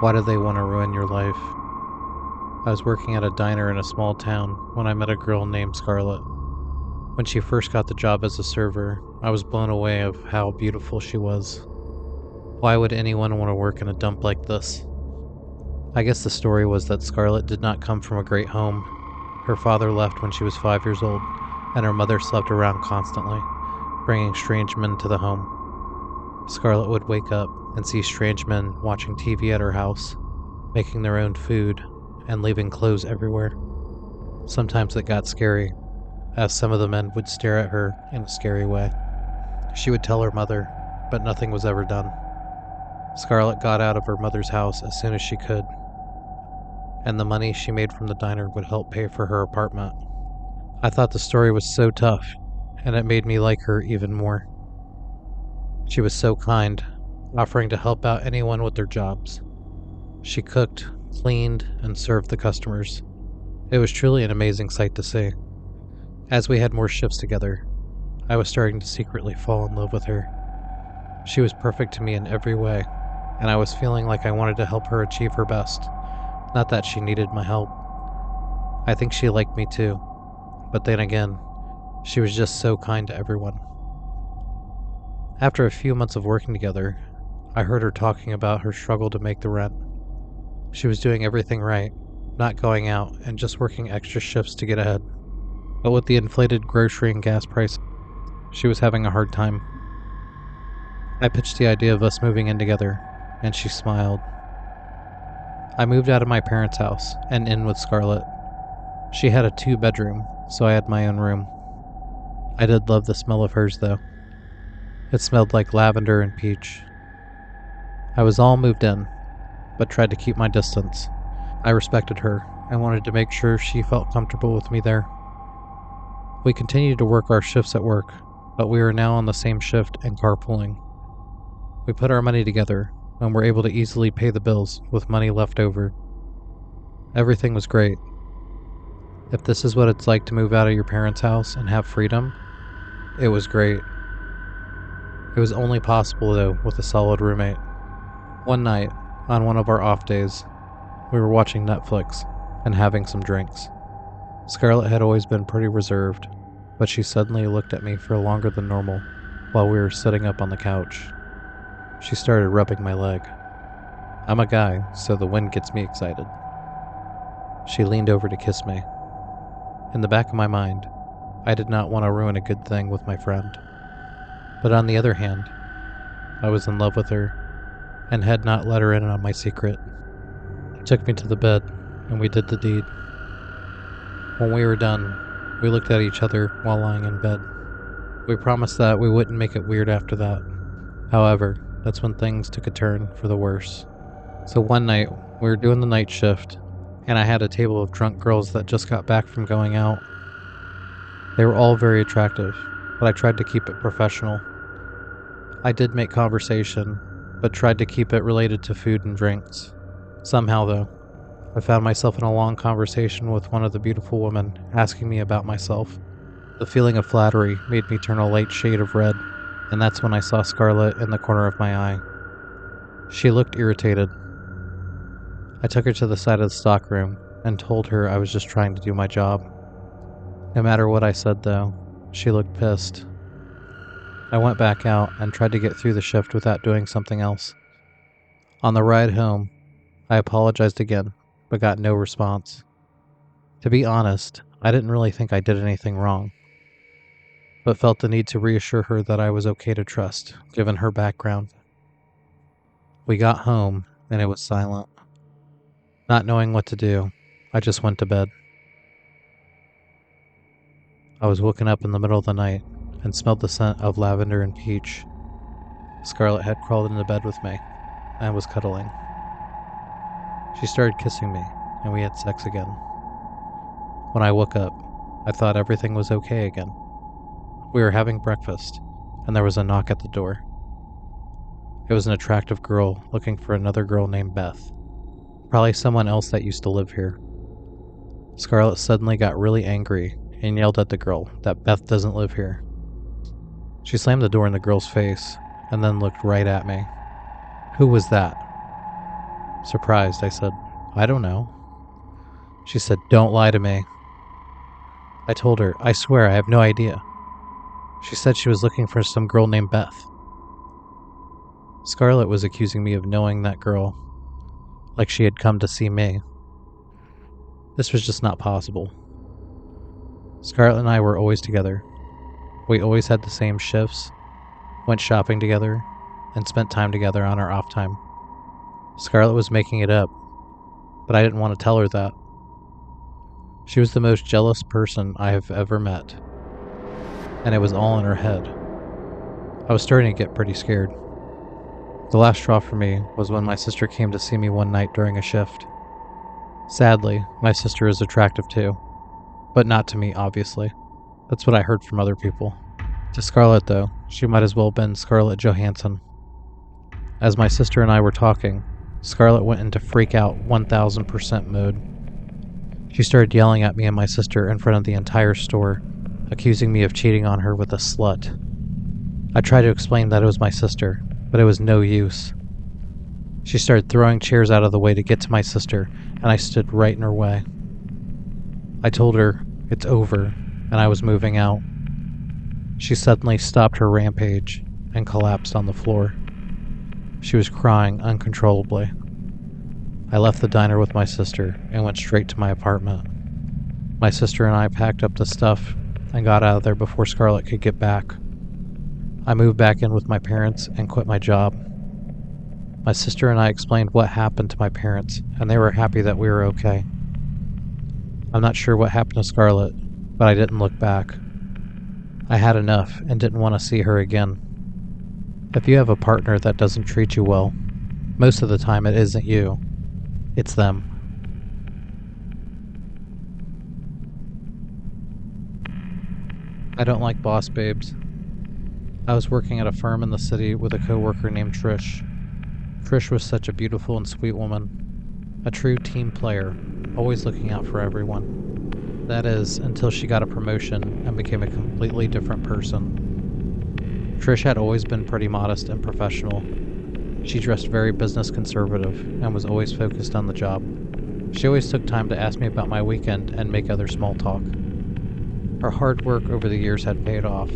Why do they want to ruin your life? I was working at a diner in a small town when I met a girl named Scarlett. When she first got the job as a server, I was blown away of how beautiful she was. Why would anyone want to work in a dump like this? I guess the story was that Scarlett did not come from a great home. Her father left when she was 5 years old, and her mother slept around constantly, bringing strange men to the home. Scarlett would wake up and see strange men watching TV at her house, making their own food, and leaving clothes everywhere. Sometimes it got scary, as some of the men would stare at her in a scary way. She would tell her mother, but nothing was ever done. Scarlett got out of her mother's house as soon as she could, and the money she made from the diner would help pay for her apartment. I thought the story was so tough, and it made me like her even more. She was so kind, offering to help out anyone with their jobs. She cooked, cleaned, and served the customers. It was truly an amazing sight to see. As we had more shifts together, I was starting to secretly fall in love with her. She was perfect to me in every way, and I was feeling like I wanted to help her achieve her best. Not that she needed my help. I think she liked me too, but then again, she was just so kind to everyone. After a few months of working together, I heard her talking about her struggle to make the rent. She was doing everything right, not going out and just working extra shifts to get ahead. But with the inflated grocery and gas prices, she was having a hard time. I pitched the idea of us moving in together, and she smiled. I moved out of my parents' house and in with Scarlett. She had a 2-bedroom, so I had my own room. I did love the smell of hers, though. It smelled like lavender and peach. I was all moved in, but tried to keep my distance. I respected her and wanted to make sure she felt comfortable with me there. We continued to work our shifts at work, but we were now on the same shift and carpooling. We put our money together and were able to easily pay the bills with money left over. Everything was great. If this is what it's like to move out of your parents' house and have freedom, it was great. It was only possible, though, with a solid roommate. One night, on one of our off days, we were watching Netflix and having some drinks. Scarlett had always been pretty reserved, but she suddenly looked at me for longer than normal while we were sitting up on the couch. She started rubbing my leg. I'm a guy, so the wind gets me excited. She leaned over to kiss me. In the back of my mind, I did not want to ruin a good thing with my friend. But on the other hand, I was in love with her and had not let her in on my secret. She took me to the bed, and we did the deed. When we were done, we looked at each other while lying in bed. We promised that we wouldn't make it weird after that. However, that's when things took a turn for the worse. So one night, we were doing the night shift, and I had a table of drunk girls that just got back from going out. They were all very attractive, but I tried to keep it professional. I did make conversation, but tried to keep it related to food and drinks. Somehow, though, I found myself in a long conversation with one of the beautiful women, asking me about myself. The feeling of flattery made me turn a light shade of red, and that's when I saw Scarlett in the corner of my eye. She looked irritated. I took her to the side of the stockroom and told her I was just trying to do my job. No matter what I said, though, she looked pissed. I went back out and tried to get through the shift without doing something else. On the ride home, I apologized again, but got no response. To be honest, I didn't really think I did anything wrong, but felt the need to reassure her that I was okay to trust, given her background. We got home, and it was silent. Not knowing what to do, I just went to bed. I was woken up in the middle of the night and smelled the scent of lavender and peach. Scarlett had crawled into bed with me and was cuddling. She started kissing me, and we had sex again. When I woke up, I thought everything was okay again. We were having breakfast, and there was a knock at the door. It was an attractive girl looking for another girl named Beth. Probably someone else that used to live here. Scarlett suddenly got really angry and yelled at the girl that Beth doesn't live here. She slammed the door in the girl's face and then looked right at me. Who was that? Surprised, I said, "I don't know." She said, "Don't lie to me." I told her, "I swear I have no idea." She said she was looking for some girl named Beth. Scarlett was accusing me of knowing that girl, like she had come to see me. This was just not possible. Scarlett and I were always together. We always had the same shifts, went shopping together, and spent time together on our off time. Scarlett was making it up, but I didn't want to tell her that. She was the most jealous person I have ever met, and it was all in her head. I was starting to get pretty scared. The last straw for me was when my sister came to see me one night during a shift. Sadly, my sister is attractive too, but not to me, obviously. That's what I heard from other people. To Scarlett, though, she might as well have been Scarlett Johansson. As my sister and I were talking, Scarlett went into freak out 1000% mode. She started yelling at me and my sister in front of the entire store, accusing me of cheating on her with a slut. I tried to explain that it was my sister, but it was no use. She started throwing chairs out of the way to get to my sister, and I stood right in her way. I told her, "It's over," and I was moving out. She suddenly stopped her rampage and collapsed on the floor. She was crying uncontrollably. I left the diner with my sister and went straight to my apartment. My sister and I packed up the stuff and got out of there before Scarlett could get back. I moved back in with my parents and quit my job. My sister and I explained what happened to my parents, and they were happy that we were okay. I'm not sure what happened to Scarlett, but I didn't look back. I had enough and didn't want to see her again. If you have a partner that doesn't treat you well, most of the time it isn't you, it's them. I don't like boss babes. I was working at a firm in the city with a coworker named Trish. Trish was such a beautiful and sweet woman. A true team player, always looking out for everyone. That is, until she got a promotion and became a completely different person. Trish had always been pretty modest and professional. She dressed very business conservative and was always focused on the job. She always took time to ask me about my weekend and make other small talk. Her hard work over the years had paid off,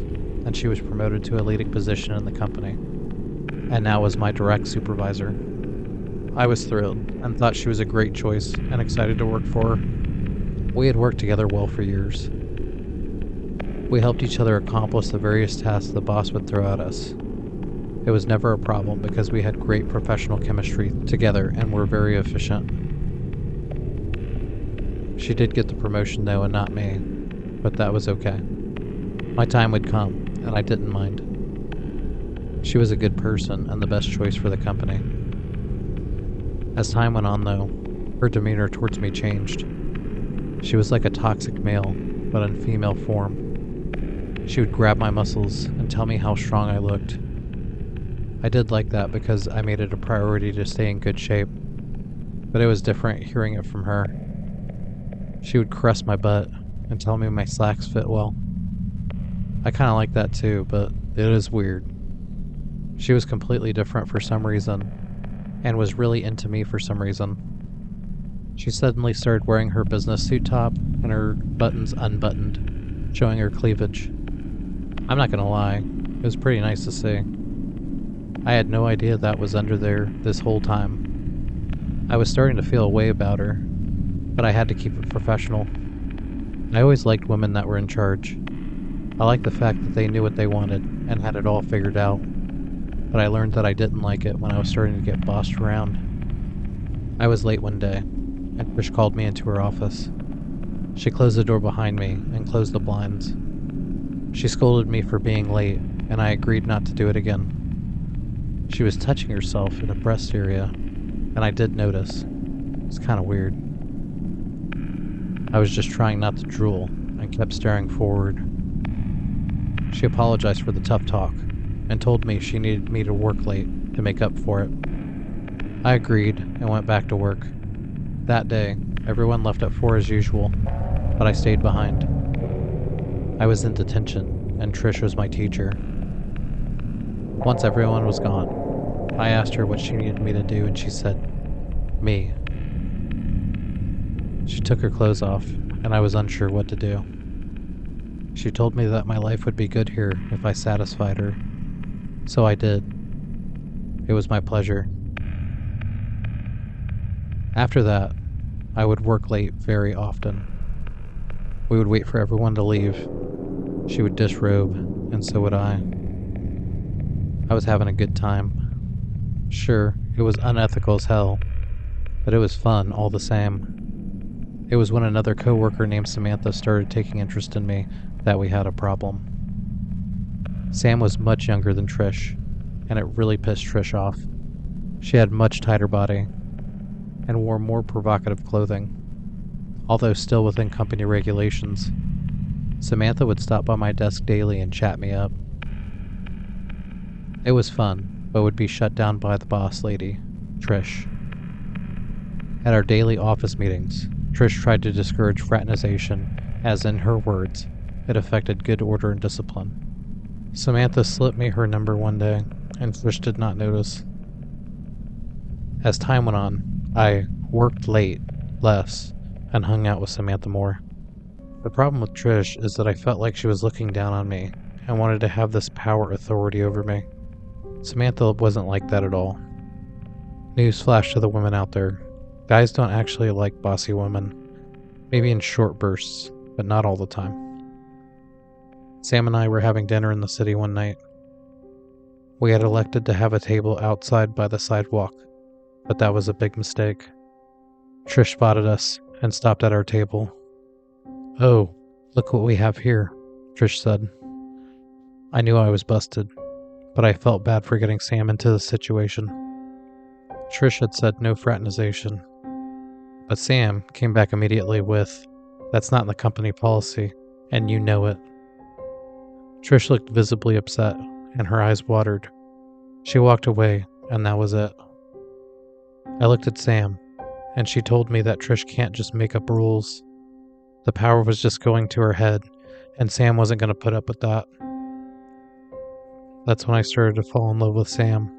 and she was promoted to a leading position in the company, and now was my direct supervisor. I was thrilled and thought she was a great choice and excited to work for her. We had worked together well for years. We helped each other accomplish the various tasks the boss would throw at us. It was never a problem because we had great professional chemistry together and were very efficient. She did get the promotion though, and not me, but that was okay. My time would come, and I didn't mind. She was a good person and the best choice for the company. As time went on though, her demeanor towards me changed. She was like a toxic male, but in female form. She would grab my muscles and tell me how strong I looked. I did like that because I made it a priority to stay in good shape, but it was different hearing it from her. She would caress my butt and tell me my slacks fit well. I kinda like that too, but it is weird. She was completely different for some reason, and was really into me for some reason. She suddenly started wearing her business suit top and her buttons unbuttoned, showing her cleavage. I'm not gonna lie, it was pretty nice to see. I had no idea that was under there this whole time. I was starting to feel a way about her, but I had to keep it professional. I always liked women that were in charge. I liked the fact that they knew what they wanted and had it all figured out, but I learned that I didn't like it when I was starting to get bossed around. I was late one day, and Trish called me into her office. She closed the door behind me and closed the blinds. She scolded me for being late, and I agreed not to do it again. She was touching herself in the breast area, and I did notice. It's kind of weird. I was just trying not to drool and kept staring forward. She apologized for the tough talk and told me she needed me to work late to make up for it. I agreed and went back to work. That day, everyone left at 4 as usual, but I stayed behind. I was in detention, and Trish was my teacher. Once everyone was gone, I asked her what she needed me to do, and she said, Me. She took her clothes off, and I was unsure what to do. She told me that my life would be good here if I satisfied her. So I did. It was my pleasure. After that, I would work late very often. We would wait for everyone to leave. She would disrobe, and so would I. I was having a good time. Sure, it was unethical as hell, but it was fun all the same. It was when another coworker named Samantha started taking interest in me that we had a problem. Sam was much younger than Trish, and it really pissed Trish off. She had much tighter body, and wore more provocative clothing, although still within company regulations. Samantha would stop by my desk daily and chat me up. It was fun, but would be shut down by the boss lady, Trish. At our daily office meetings, Trish tried to discourage fraternization, as in her words, it affected good order and discipline. Samantha slipped me her number one day, and Trish did not notice. As time went on, I worked late, less, and hung out with Samantha more. The problem with Trish is that I felt like she was looking down on me and wanted to have this power authority over me. Samantha wasn't like that at all. Newsflash to the women out there. Guys don't actually like bossy women. Maybe in short bursts, but not all the time. Sam and I were having dinner in the city one night. We had elected to have a table outside by the sidewalk, but that was a big mistake. Trish spotted us and stopped at our table. "Oh, look what we have here," Trish said. I knew I was busted, but I felt bad for getting Sam into the situation. Trish had said no fraternization, but Sam came back immediately with, "That's not in the company policy, and you know it." Trish looked visibly upset, and her eyes watered. She walked away, and that was it. I looked at Sam, and she told me that Trish can't just make up rules. The power was just going to her head, and Sam wasn't going to put up with that. That's when I started to fall in love with Sam.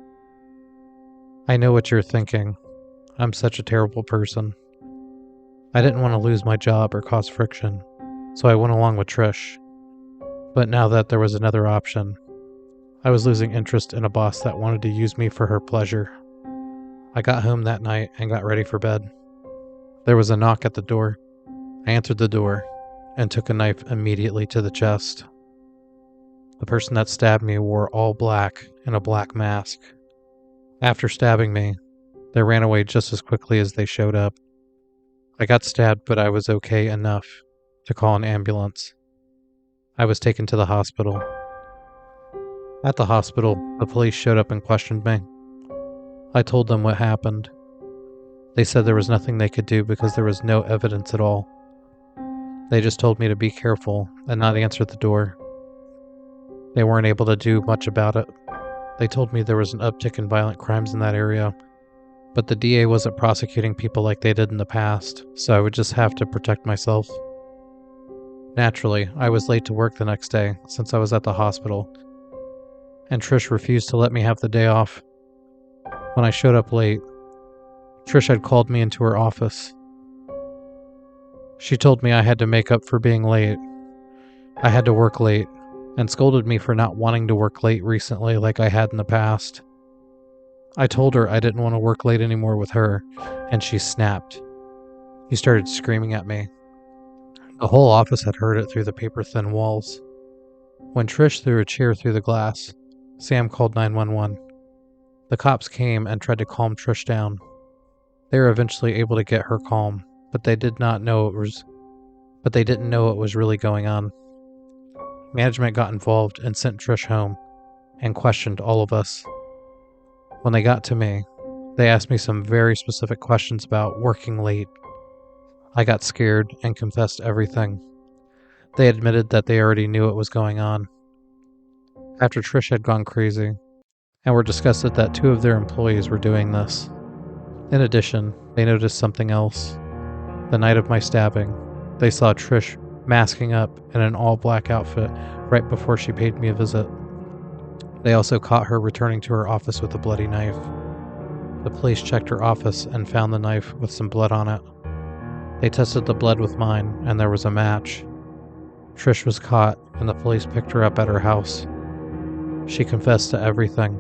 I know what you're thinking. I'm such a terrible person. I didn't want to lose my job or cause friction, so I went along with Trish. But now that there was another option, I was losing interest in a boss that wanted to use me for her pleasure. I got home that night and got ready for bed. There was a knock at the door. I answered the door and took a knife immediately to the chest. The person that stabbed me wore all black and a black mask. After stabbing me, they ran away just as quickly as they showed up. I got stabbed, but I was okay enough to call an ambulance. I was taken to the hospital. At the hospital, the police showed up and questioned me. I told them what happened. They said there was nothing they could do because there was no evidence at all. They just told me to be careful and not answer the door. They weren't able to do much about it. They told me there was an uptick in violent crimes in that area, but the DA wasn't prosecuting people like they did in the past, so I would just have to protect myself. Naturally, I was late to work the next day since I was at the hospital, and Trish refused to let me have the day off. When I showed up late, Trish had called me into her office. She told me I had to make up for being late. I had to work late, and scolded me for not wanting to work late recently like I had in the past. I told her I didn't want to work late anymore with her, and she snapped. He started screaming at me. The whole office had heard it through the paper-thin walls. When Trish threw a chair through the glass, Sam called 911. The cops came and tried to calm Trish down. They were eventually able to get her calm, but they didn't know what was really going on. Management got involved and sent Trish home and questioned all of us. When they got to me, they asked me some very specific questions about working late. I got scared and confessed everything. They admitted that they already knew what was going on. After Trish had gone crazy, and were disgusted that 2 of their employees were doing this. In addition, they noticed something else. The night of my stabbing, they saw Trish masking up in an all-black outfit right before she paid me a visit. They also caught her returning to her office with a bloody knife. The police checked her office and found the knife with some blood on it. They tested the blood with mine, and there was a match. Trish was caught, and the police picked her up at her house. She confessed to everything.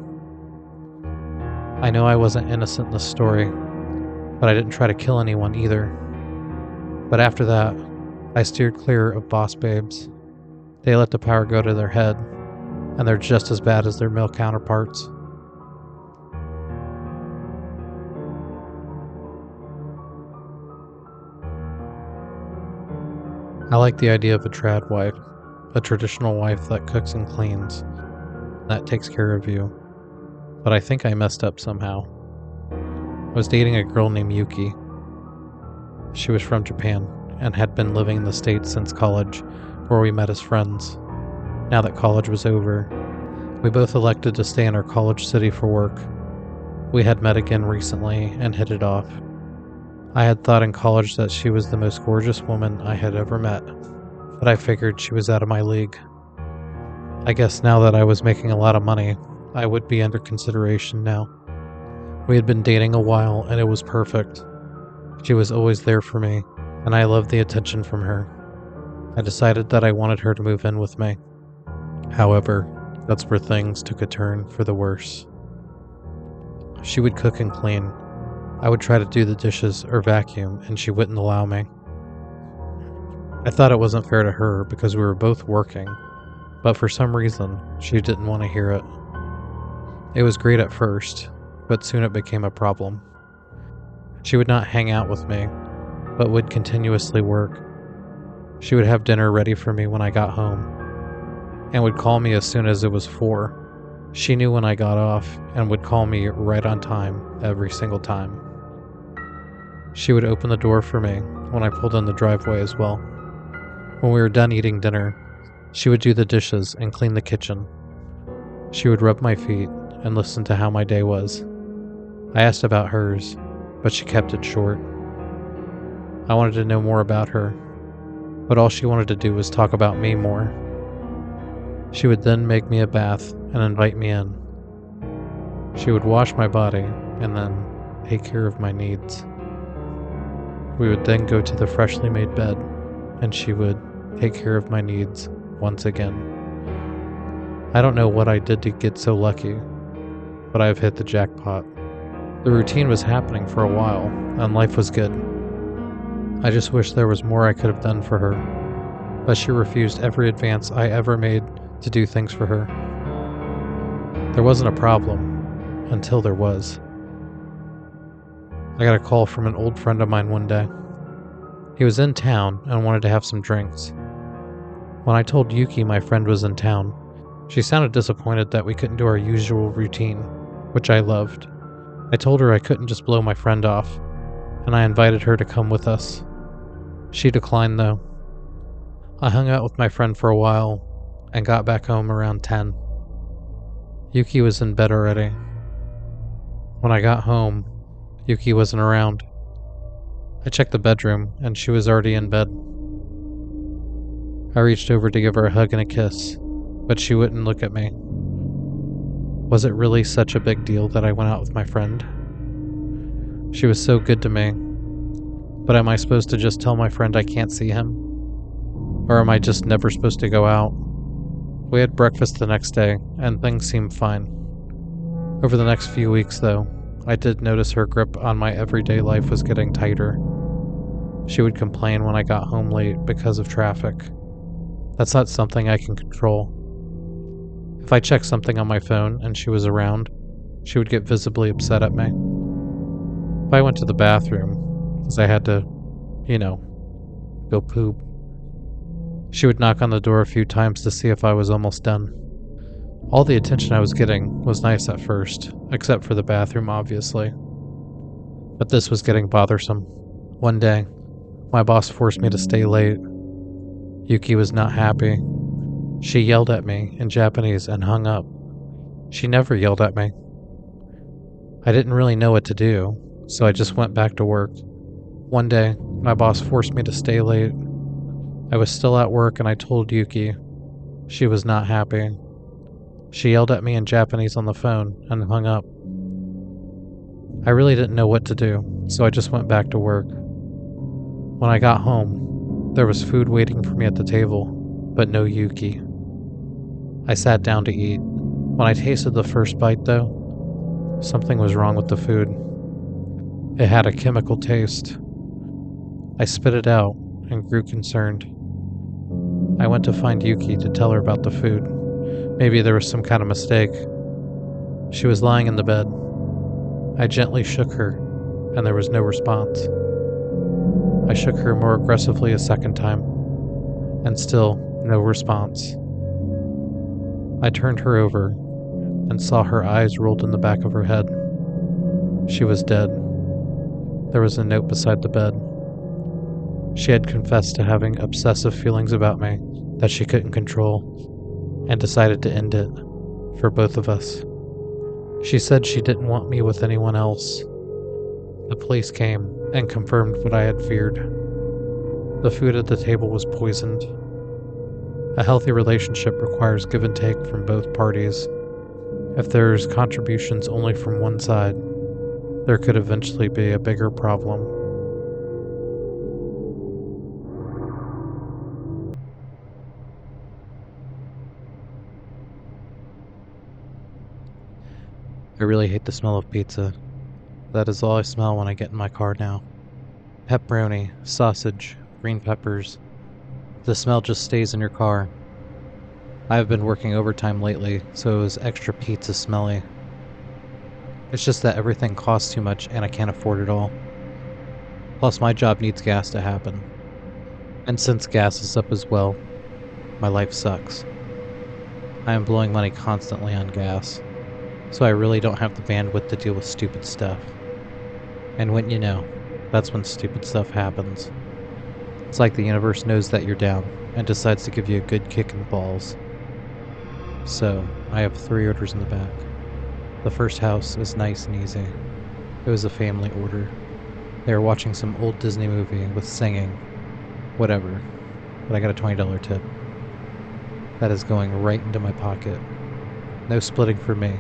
I know I wasn't innocent in this story, but I didn't try to kill anyone either. But after that, I steered clear of boss babes. They let the power go to their head, and they're just as bad as their male counterparts. I like the idea of a trad wife, a traditional wife that cooks and cleans, that takes care of you. But I think I messed up somehow. I was dating a girl named Yuki. She was from Japan and had been living in the States since college, where we met as friends. Now that college was over, we both elected to stay in our college city for work. We had met again recently and hit it off. I had thought in college that she was the most gorgeous woman I had ever met, but I figured she was out of my league. I guess now that I was making a lot of money, I would be under consideration now. We had been dating a while and it was perfect. She was always there for me, and I loved the attention from her. I decided that I wanted her to move in with me. However, that's where things took a turn for the worse. She would cook and clean. I would try to do the dishes or vacuum, and she wouldn't allow me. I thought it wasn't fair to her because we were both working, but for some reason, she didn't want to hear it. It was great at first, but soon it became a problem. She would not hang out with me, but would continuously work. She would have dinner ready for me when I got home, and would call me as soon as it was 4. She knew when I got off, and would call me right on time every single time. She would open the door for me when I pulled in the driveway as well. When we were done eating dinner, she would do the dishes and clean the kitchen. She would rub my feet and listen to how my day was. I asked about hers, but she kept it short. I wanted to know more about her, but all she wanted to do was talk about me more. She would then make me a bath and invite me in. She would wash my body and then take care of my needs. We would then go to the freshly made bed, and she would take care of my needs once again. I don't know what I did to get so lucky, but I've hit the jackpot. The routine was happening for a while, and life was good. I just wish there was more I could have done for her, but she refused every advance I ever made to do things for her. There wasn't a problem, until there was. I got a call from an old friend of mine one day. He was in town and wanted to have some drinks. When I told Yuki my friend was in town, she sounded disappointed that we couldn't do our usual routine, which I loved. I told her I couldn't just blow my friend off, and I invited her to come with us. She declined though. I hung out with my friend for a while and got back home around 10. Yuki was in bed already. When I got home, Yuki wasn't around. I checked the bedroom, and she was already in bed. I reached over to give her a hug and a kiss, but she wouldn't look at me. Was it really such a big deal that I went out with my friend? She was so good to me, but am I supposed to just tell my friend I can't see him? Or am I just never supposed to go out? We had breakfast the next day, and things seemed fine. Over the next few weeks, though, I did notice her grip on my everyday life was getting tighter. She would complain when I got home late because of traffic. That's not something I can control. If I checked something on my phone and she was around, she would get visibly upset at me. If I went to the bathroom, because I had to, go poop, she would knock on the door a few times to see if I was almost done. All the attention I was getting was nice at first, except for the bathroom, obviously. But this was getting bothersome. One day, my boss forced me to stay late. Yuki was not happy. She yelled at me in Japanese and hung up. She never yelled at me. I didn't really know what to do, so I just went back to work. One day, my boss forced me to stay late. I was still at work and I told Yuki. She was not happy. She yelled at me in Japanese on the phone and hung up. I really didn't know what to do, so I just went back to work. When I got home, there was food waiting for me at the table, but no Yuki. I sat down to eat. When I tasted the first bite, though, something was wrong with the food. It had a chemical taste. I spit it out and grew concerned. I went to find Yuki to tell her about the food. Maybe there was some kind of mistake. She was lying in the bed. I gently shook her, and there was no response. I shook her more aggressively a second time, and still no response. I turned her over and saw her eyes rolled in the back of her head. She was dead. There was a note beside the bed. She had confessed to having obsessive feelings about me that she couldn't control, and decided to end it for both of us. She said she didn't want me with anyone else. The police came and confirmed what I had feared. The food at the table was poisoned. A healthy relationship requires give and take from both parties. If there's contributions only from one side, there could eventually be a bigger problem. I really hate the smell of pizza. That is all I smell when I get in my car now. Pepperoni, sausage, green peppers. The smell just stays in your car. I have been working overtime lately, so it was extra pizza smelly. It's just that everything costs too much and I can't afford it all. Plus my job needs gas to happen. And since gas is up as well, my life sucks. I am blowing money constantly on gas, so I really don't have the bandwidth to deal with stupid stuff. And wouldn't you know, that's when stupid stuff happens. It's like the universe knows that you're down and decides to give you a good kick in the balls. So, I have 3 orders in the back. The first house is nice and easy. It was a family order. They were watching some old Disney movie with singing. Whatever. But I got a $20 tip. That is going right into my pocket. No splitting for me.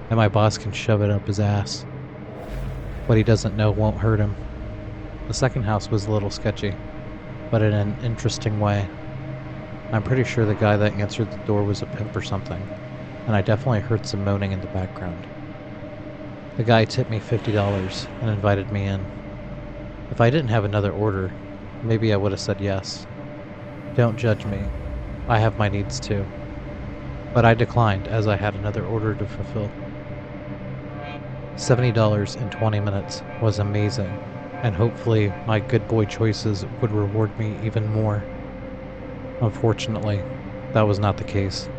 And my boss can shove it up his ass. What he doesn't know won't hurt him. The second house was a little sketchy, but in an interesting way. I'm pretty sure the guy that answered the door was a pimp or something, and I definitely heard some moaning in the background. The guy tipped me $50 and invited me in. If I didn't have another order, maybe I would have said yes. Don't judge me. I have my needs too. But I declined as I had another order to fulfill. $70 in 20 minutes was amazing, and hopefully my good boy choices would reward me even more. Unfortunately, that was not the case.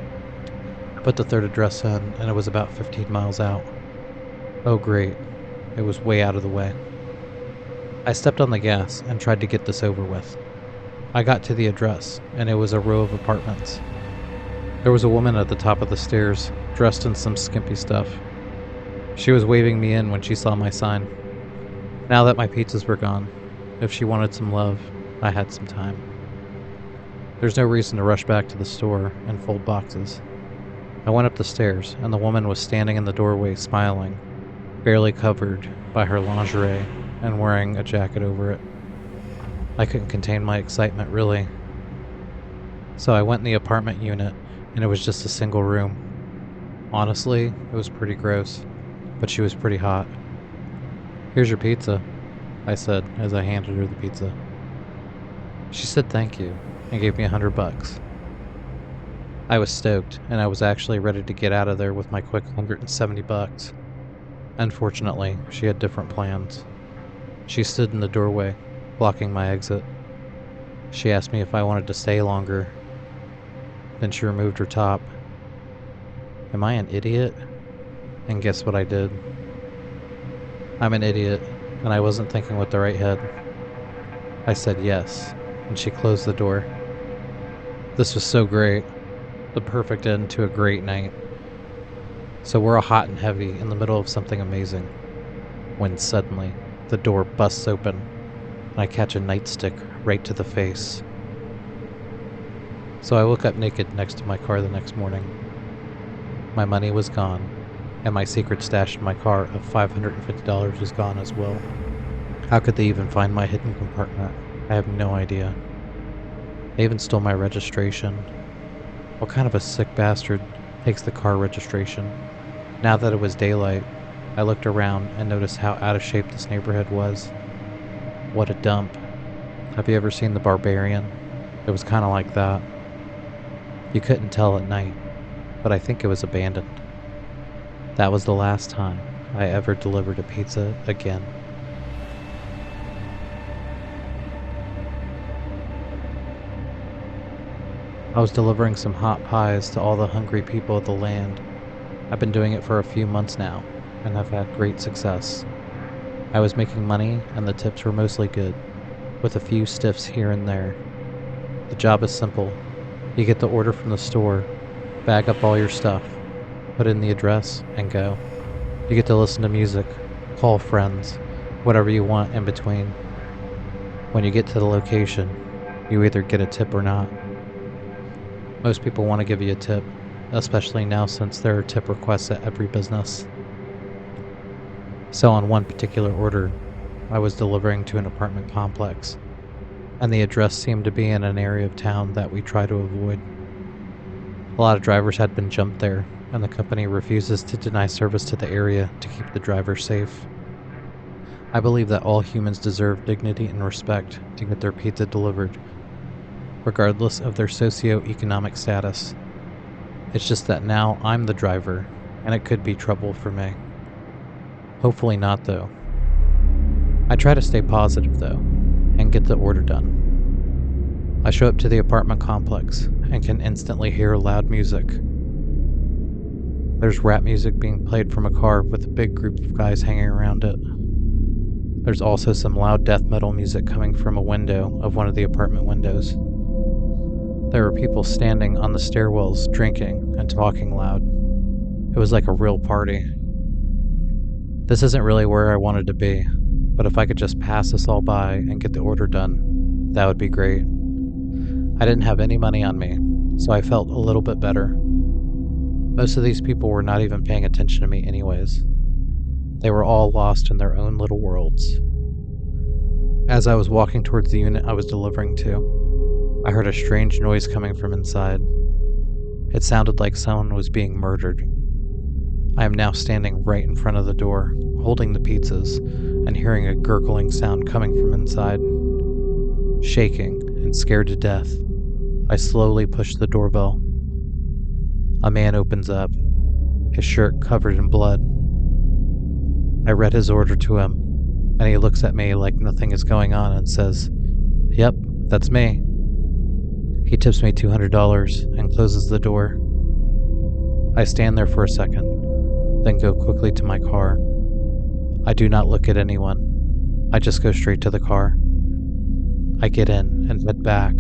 I put the third address in, and it was about 15 miles out. Oh great, it was way out of the way. I stepped on the gas and tried to get this over with. I got to the address, and it was a row of apartments. There was a woman at the top of the stairs, dressed in some skimpy stuff. She was waving me in when she saw my sign. Now that my pizzas were gone, if she wanted some love, I had some time. There's no reason to rush back to the store and fold boxes. I went up the stairs, and the woman was standing in the doorway smiling, barely covered by her lingerie and wearing a jacket over it. I couldn't contain my excitement, really. So I went in the apartment unit, and it was just a single room. Honestly, it was pretty gross, but she was pretty hot. "Here's your pizza," I said as I handed her the pizza. She said thank you and gave me $100. I was stoked, and I was actually ready to get out of there with my quick $170. Unfortunately, she had different plans. She stood in the doorway, blocking my exit. She asked me if I wanted to stay longer. Then she removed her top. Am I an idiot? And guess what I did? I'm an idiot, and I wasn't thinking with the right head. I said yes, and she closed the door. This was so great. The perfect end to a great night. So we're all hot and heavy in the middle of something amazing, when suddenly the door busts open, and I catch a nightstick right to the face. So I woke up naked next to my car the next morning. My money was gone, and my secret stash in my car of $550 was gone as well. How could they even find my hidden compartment? I have no idea. They even stole my registration. What kind of a sick bastard takes the car registration? Now that it was daylight, I looked around and noticed how out of shape this neighborhood was. What a dump. Have you ever seen The Barbarian? It was kind of like that. You couldn't tell at night, but I think it was abandoned. That was the last time I ever delivered a pizza again. I was delivering some hot pies to all the hungry people of the land. I've been doing it for a few months now, and I've had great success. I was making money, and the tips were mostly good, with a few stiffs here and there. The job is simple. You get the order from the store, bag up all your stuff, put in the address, and go. You get to listen to music, call friends, whatever you want in between. When you get to the location, you either get a tip or not. Most people want to give you a tip, especially now since there are tip requests at every business. So on one particular order, I was delivering to an apartment complex, and the address seemed to be in an area of town that we try to avoid. A lot of drivers had been jumped there, and the company refuses to deny service to the area to keep the drivers safe. I believe that all humans deserve dignity and respect to get their pizza delivered, regardless of their socio-economic status. It's just that now I'm the driver, and it could be trouble for me. Hopefully not, though. I try to stay positive, though, and get the order done. I show up to the apartment complex and can instantly hear loud music. There's rap music being played from a car with a big group of guys hanging around it. There's also some loud death metal music coming from a window of one of the apartment windows. There were people standing on the stairwells drinking and talking loud. It was like a real party. This isn't really where I wanted to be, but if I could just pass this all by and get the order done, that would be great. I didn't have any money on me, so I felt a little bit better. Most of these people were not even paying attention to me anyways. They were all lost in their own little worlds. As I was walking towards the unit I was delivering to, I heard a strange noise coming from inside. It sounded like someone was being murdered. I am now standing right in front of the door, holding the pizzas, and hearing a gurgling sound coming from inside. Shaking and scared to death, I slowly push the doorbell. A man opens up, his shirt covered in blood. I read his order to him, and he looks at me like nothing is going on and says, "Yep, that's me." He tips me $200 and closes the door. I stand there for a second, then go quickly to my car. I do not look at anyone. I just go straight to the car. I get in and head back.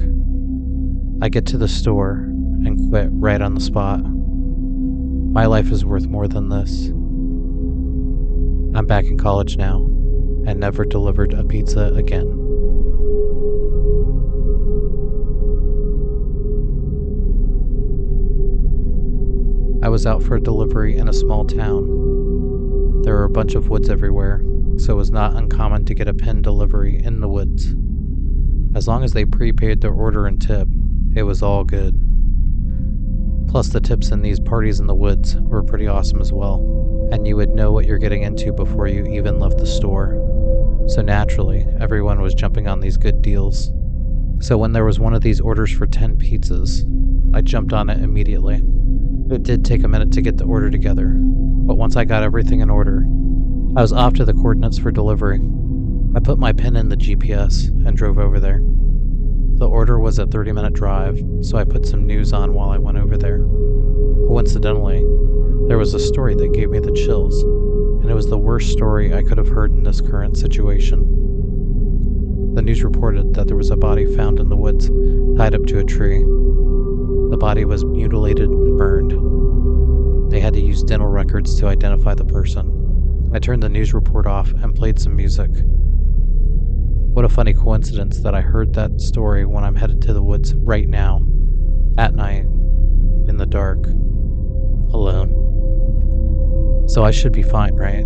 I get to the store and quit right on the spot. My life is worth more than this. I'm back in college now and never delivered a pizza again. I was out for a delivery in a small town. There were a bunch of woods everywhere, so it was not uncommon to get a pin delivery in the woods. As long as they prepaid their order and tip, it was all good. Plus the tips in these parties in the woods were pretty awesome as well, and you would know what you're getting into before you even left the store. So naturally, everyone was jumping on these good deals. So when there was one of these orders for 10 pizzas, I jumped on it immediately. It did take a minute to get the order together, but once I got everything in order, I was off to the coordinates for delivery. I put my pin in the GPS and drove over there. The order was a 30-minute drive, so I put some news on while I went over there. Coincidentally, there was a story that gave me the chills, and it was the worst story I could have heard in this current situation. The news reported that there was a body found in the woods, tied up to a tree. The body was mutilated and burned. They had to use dental records to identify the person. I turned the news report off and played some music. What a funny coincidence that I heard that story when I'm headed to the woods right now, at night, in the dark, alone. So I should be fine, right?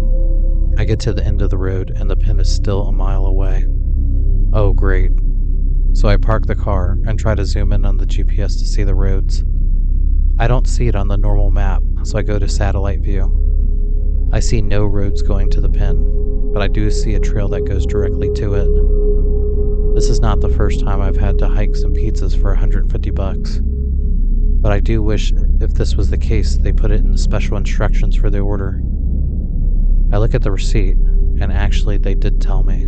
I get to the end of the road and the pin is still a mile away. Oh, great. So I park the car and try to zoom in on the GPS to see the roads. I don't see it on the normal map, so I go to satellite view. I see no roads going to the pin, but I do see a trail that goes directly to it. This is not the first time I've had to hike some pizzas for $150, but I do wish if this was the case they put it in the special instructions for the order. I look at the receipt, and actually they did tell me.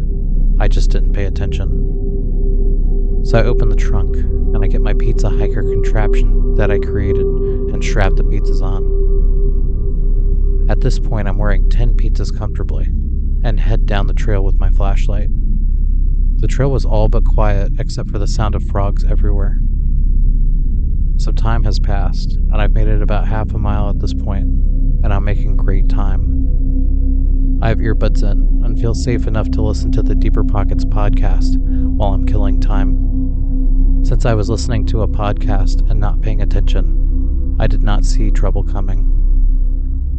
I just didn't pay attention. So I open the trunk, and I get my pizza hiker contraption that I created and strap the pizzas on. At this point, I'm wearing 10 pizzas comfortably, and head down the trail with my flashlight. The trail was all but quiet except for the sound of frogs everywhere. Some time has passed, and I've made it about half a mile at this point, and I'm making great time. I have earbuds in and feel safe enough to listen to the Deeper Pockets podcast while I'm killing time. Since I was listening to a podcast and not paying attention, I did not see trouble coming.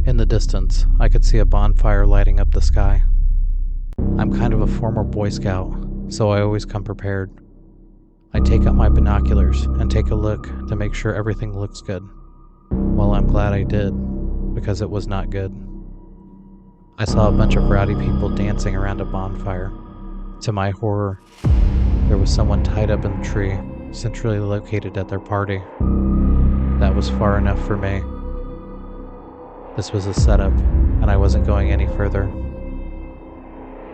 In the distance, I could see a bonfire lighting up the sky. I'm kind of a former Boy Scout, so I always come prepared. I take out my binoculars and take a look to make sure everything looks good. Well, I'm glad I did, because it was not good. I saw a bunch of rowdy people dancing around a bonfire. To my horror, there was someone tied up in a tree, centrally located at their party. That was far enough for me. This was a setup, and I wasn't going any further.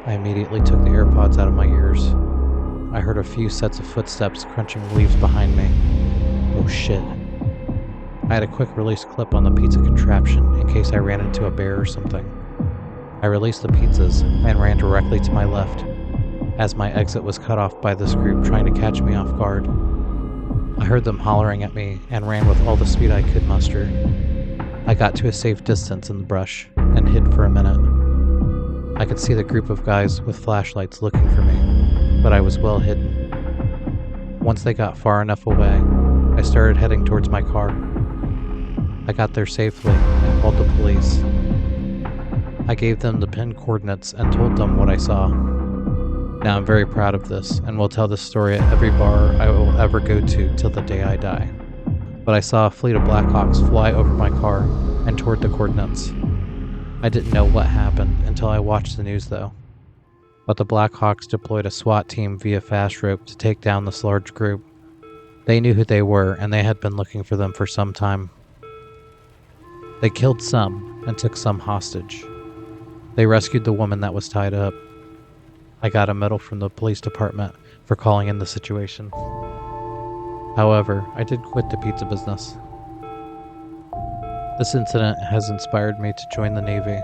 I immediately took the AirPods out of my ears. I heard a few sets of footsteps crunching leaves behind me. Oh shit. I had a quick release clip on the pizza contraption in case I ran into a bear or something. I released the pizzas and ran directly to my left, as my exit was cut off by this group trying to catch me off guard. I heard them hollering at me and ran with all the speed I could muster. I got to a safe distance in the brush and hid for a minute. I could see the group of guys with flashlights looking for me, but I was well hidden. Once they got far enough away, I started heading towards my car. I got there safely and called the police. I gave them the pin coordinates and told them what I saw. Now I'm very proud of this and will tell this story at every bar I will ever go to till the day I die. But I saw a fleet of Blackhawks fly over my car and toward the coordinates. I didn't know what happened until I watched the news though. But the Blackhawks deployed a SWAT team via fast rope to take down this large group. They knew who they were and they had been looking for them for some time. They killed some and took some hostage. They rescued the woman that was tied up. I got a medal from the police department for calling in the situation. However, I did quit the pizza business. This incident has inspired me to join the Navy.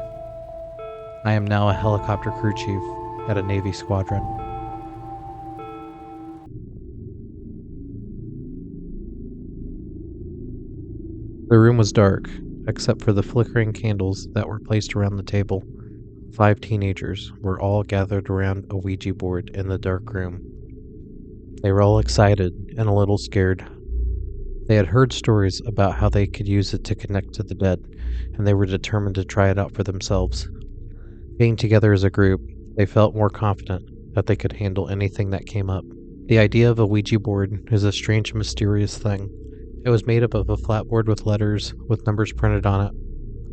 I am now a helicopter crew chief at a Navy squadron. The room was dark, except for the flickering candles that were placed around the table. 5 teenagers were all gathered around a Ouija board in the dark room. They were all excited and a little scared. They had heard stories about how they could use it to connect to the dead, and they were determined to try it out for themselves. Being together as a group, they felt more confident that they could handle anything that came up. The idea of a Ouija board is a strange and mysterious thing. It was made up of a flat board with letters with numbers printed on it,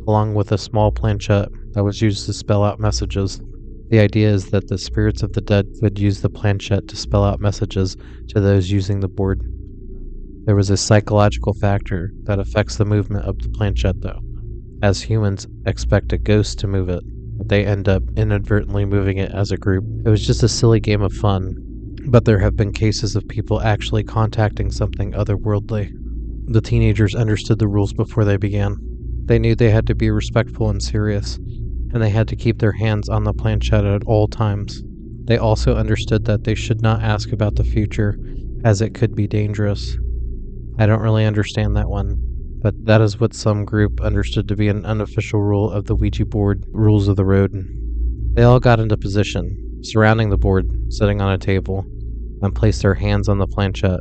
along with a small planchette that was used to spell out messages. The idea is that the spirits of the dead would use the planchette to spell out messages to those using the board. There was a psychological factor that affects the movement of the planchette though. As humans expect a ghost to move it, but they end up inadvertently moving it as a group. It was just a silly game of fun, but there have been cases of people actually contacting something otherworldly. The teenagers understood the rules before they began. They knew they had to be respectful and serious, and they had to keep their hands on the planchette at all times. They also understood that they should not ask about the future, as it could be dangerous. I don't really understand that one, but that is what some group understood to be an unofficial rule of the Ouija board rules of the road. They all got into position, surrounding the board, sitting on a table, and placed their hands on the planchette.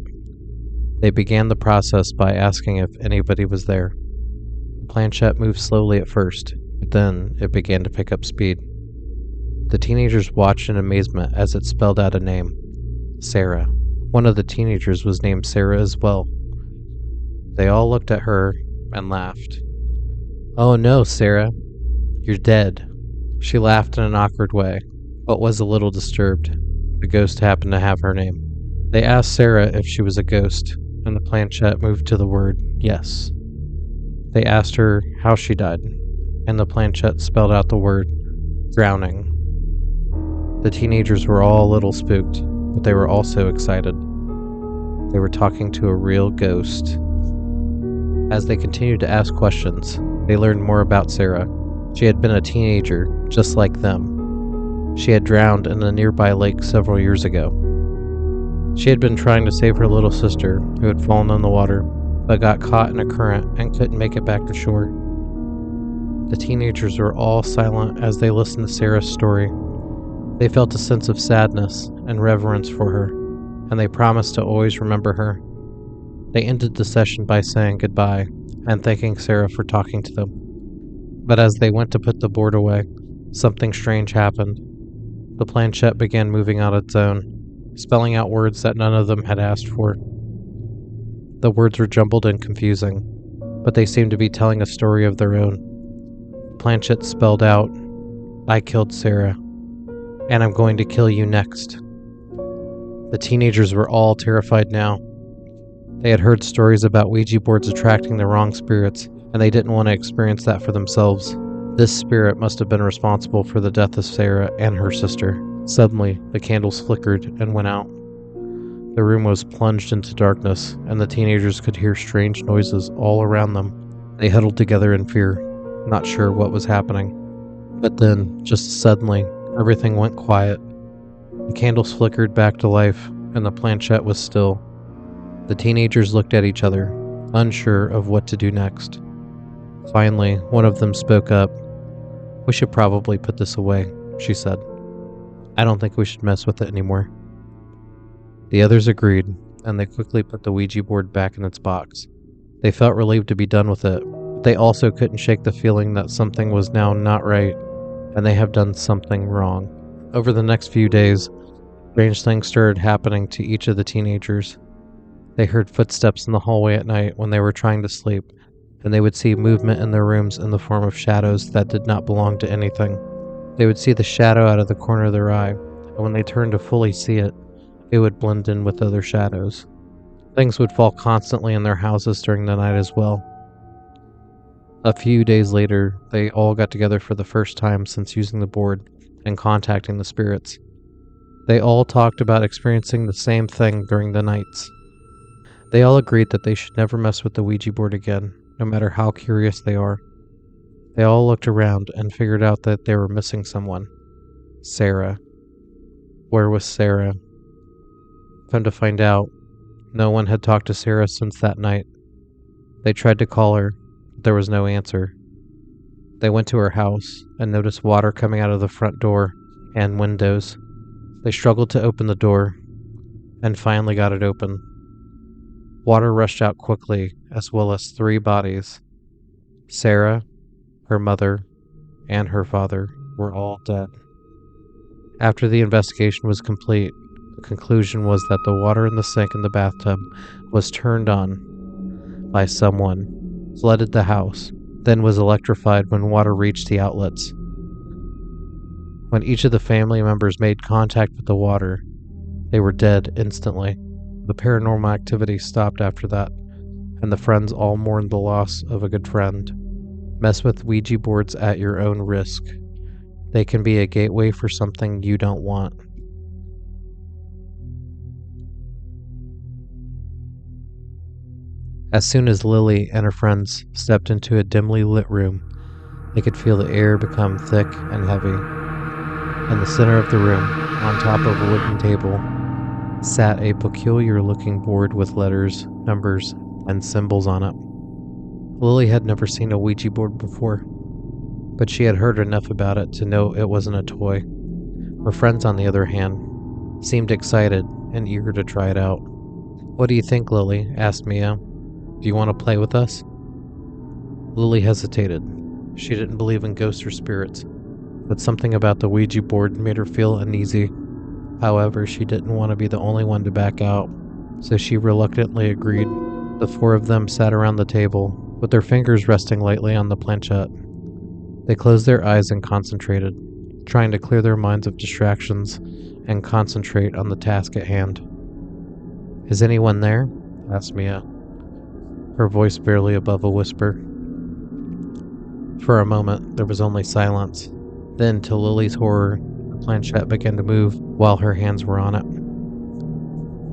They began the process by asking if anybody was there. The planchette moved slowly at first, But then it began to pick up speed. The teenagers watched in amazement as it spelled out a name. Sarah. One of the teenagers was named Sarah as well. They all looked at her and laughed. "Oh no, Sarah. You're dead." She laughed in an awkward way, but was a little disturbed. The ghost happened to have her name. They asked Sarah if she was a ghost, and the planchette moved to the word yes. They asked her how she died, and the planchette spelled out the word drowning. The teenagers were all a little spooked, but they were also excited. They were talking to a real ghost. As they continued to ask questions, they learned more about Sarah. She had been a teenager, just like them. She had drowned in a nearby lake several years ago. She had been trying to save her little sister, who had fallen in the water, but got caught in a current and couldn't make it back to shore. The teenagers were all silent as they listened to Sarah's story. They felt a sense of sadness and reverence for her, and they promised to always remember her. They ended the session by saying goodbye and thanking Sarah for talking to them. But as they went to put the board away, something strange happened. The planchette began moving on its own, spelling out words that none of them had asked for. The words were jumbled and confusing, but they seemed to be telling a story of their own. The planchette spelled out, "I killed Sarah, and I'm going to kill you next." The teenagers were all terrified now. They had heard stories about Ouija boards attracting the wrong spirits, and they didn't want to experience that for themselves. This spirit must have been responsible for the death of Sarah and her sister. Suddenly, the candles flickered and went out. The room was plunged into darkness, and the teenagers could hear strange noises all around them. They huddled together in fear, not sure what was happening. But then, just suddenly, everything went quiet. The candles flickered back to life, and the planchette was still. The teenagers looked at each other, unsure of what to do next. Finally, one of them spoke up. "We should probably put this away," she said. "I don't think we should mess with it anymore." The others agreed, and they quickly put the Ouija board back in its box. They felt relieved to be done with it, but they also couldn't shake the feeling that something was now not right, and they have done something wrong. Over the next few days, strange things started happening to each of the teenagers. They heard footsteps in the hallway at night when they were trying to sleep, and they would see movement in their rooms in the form of shadows that did not belong to anything. They would see the shadow out of the corner of their eye, and when they turned to fully see it, it would blend in with other shadows. Things would fall constantly in their houses during the night as well. A few days later, they all got together for the first time since using the board and contacting the spirits. They all talked about experiencing the same thing during the nights. They all agreed that they should never mess with the Ouija board again, no matter how curious they are. They all looked around and figured out that they were missing someone. Sarah. Where was Sarah? Come to find out, no one had talked to Sarah since that night. They tried to call her, but there was no answer. They went to her house and noticed water coming out of the front door and windows. They struggled to open the door and finally got it open. Water rushed out quickly, as well as 3 bodies. Sarah, her mother, and her father were all dead. After the investigation was complete, the conclusion was that the water in the sink in the bathtub was turned on by someone, flooded the house, then was electrified when water reached the outlets. When each of the family members made contact with the water, they were dead instantly. The paranormal activity stopped after that, and the friends all mourned the loss of a good friend. Mess with Ouija boards at your own risk. They can be a gateway for something you don't want. As soon as Lily and her friends stepped into a dimly lit room, they could feel the air become thick and heavy. In the center of the room, on top of a wooden table, sat a peculiar-looking board with letters, numbers, and symbols on it. Lily had never seen a Ouija board before, but she had heard enough about it to know it wasn't a toy. Her friends, on the other hand, seemed excited and eager to try it out. "What do you think, Lily?" asked Mia. "Do you want to play with us?" Lily hesitated. She didn't believe in ghosts or spirits, but something about the Ouija board made her feel uneasy. However, she didn't want to be the only one to back out, so she reluctantly agreed. The four of them sat around the table, with their fingers resting lightly on the planchette. They closed their eyes and concentrated, trying to clear their minds of distractions and concentrate on the task at hand. "Is anyone there?" asked Mia, her voice barely above a whisper. For a moment, there was only silence. Then, to Lily's horror, the planchette began to move while her hands were on it.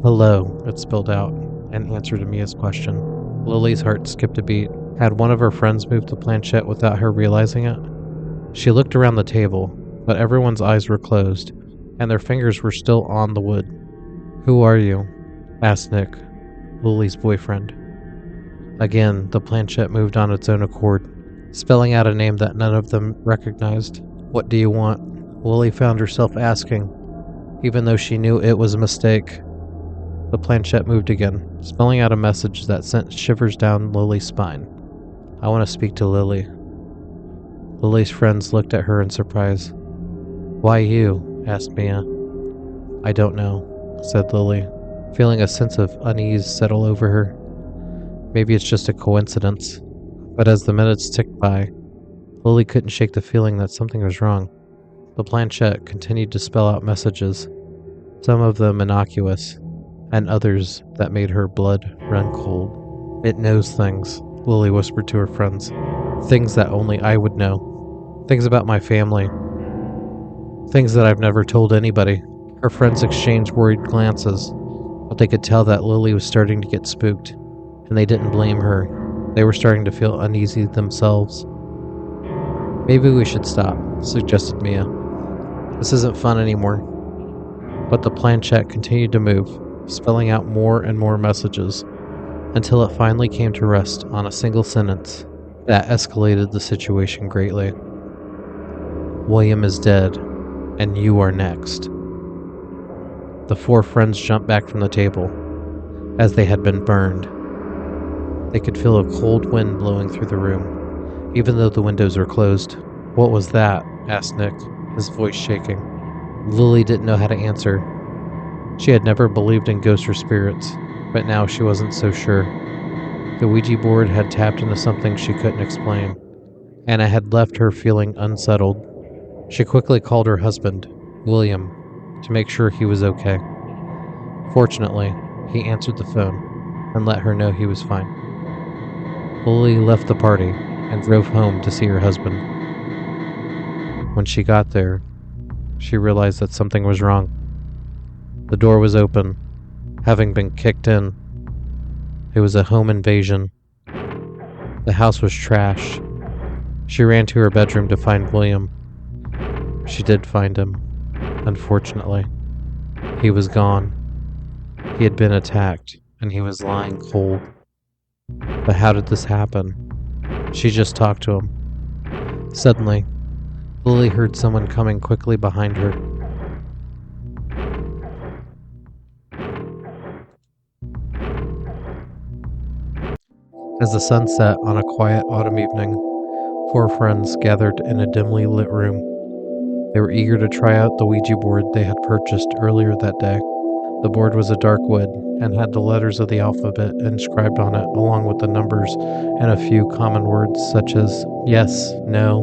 "Hello," it spelled out, in answer to Mia's question. Lily's heart skipped a beat. Had one of her friends moved the planchette without her realizing it? She looked around the table, but everyone's eyes were closed, and their fingers were still on the wood. "Who are you?" asked Nick, Lily's boyfriend. Again, the planchette moved on its own accord, spelling out a name that none of them recognized. "What do you want?" Lily found herself asking, even though she knew it was a mistake. The planchette moved again, spelling out a message that sent shivers down Lily's spine. "I want to speak to Lily." Lily's friends looked at her in surprise. "Why you?" asked Mia. "I don't know," said Lily, feeling a sense of unease settle over her. Maybe it's just a coincidence. But as the minutes ticked by, Lily couldn't shake the feeling that something was wrong. The planchette continued to spell out messages, some of them innocuous, and others that made her blood run cold. "It knows things," Lily whispered to her friends. "Things that only I would know. Things about my family. Things that I've never told anybody." Her friends exchanged worried glances, but they could tell that Lily was starting to get spooked, and they didn't blame her. They were starting to feel uneasy themselves. "Maybe we should stop," suggested Mia. "This isn't fun anymore." But the planchette continued to move, spelling out more and more messages, until it finally came to rest on a single sentence that escalated the situation greatly. "William is dead, and you are next." The four friends jumped back from the table, as they had been burned. They could feel a cold wind blowing through the room, even though the windows were closed. "What was that?" asked Nick, his voice shaking. Lily didn't know how to answer. She had never believed in ghosts or spirits, but now she wasn't so sure. The Ouija board had tapped into something she couldn't explain, and it had left her feeling unsettled. She quickly called her husband, William, to make sure he was okay. Fortunately, he answered the phone and let her know he was fine. Lily left the party and drove home to see her husband. When she got there, she realized that something was wrong. The door was open, having been kicked in. It was a home invasion. The house was trashed. She ran to her bedroom to find William. She did find him, unfortunately. He was gone. He had been attacked, and he was lying cold. But how did this happen? She just talked to him. Suddenly, Lily heard someone coming quickly behind her. As the sun set on a quiet autumn evening, four friends gathered in a dimly lit room. They were eager to try out the Ouija board they had purchased earlier that day. The board was a dark wood and had the letters of the alphabet inscribed on it, along with the numbers and a few common words such as yes, no,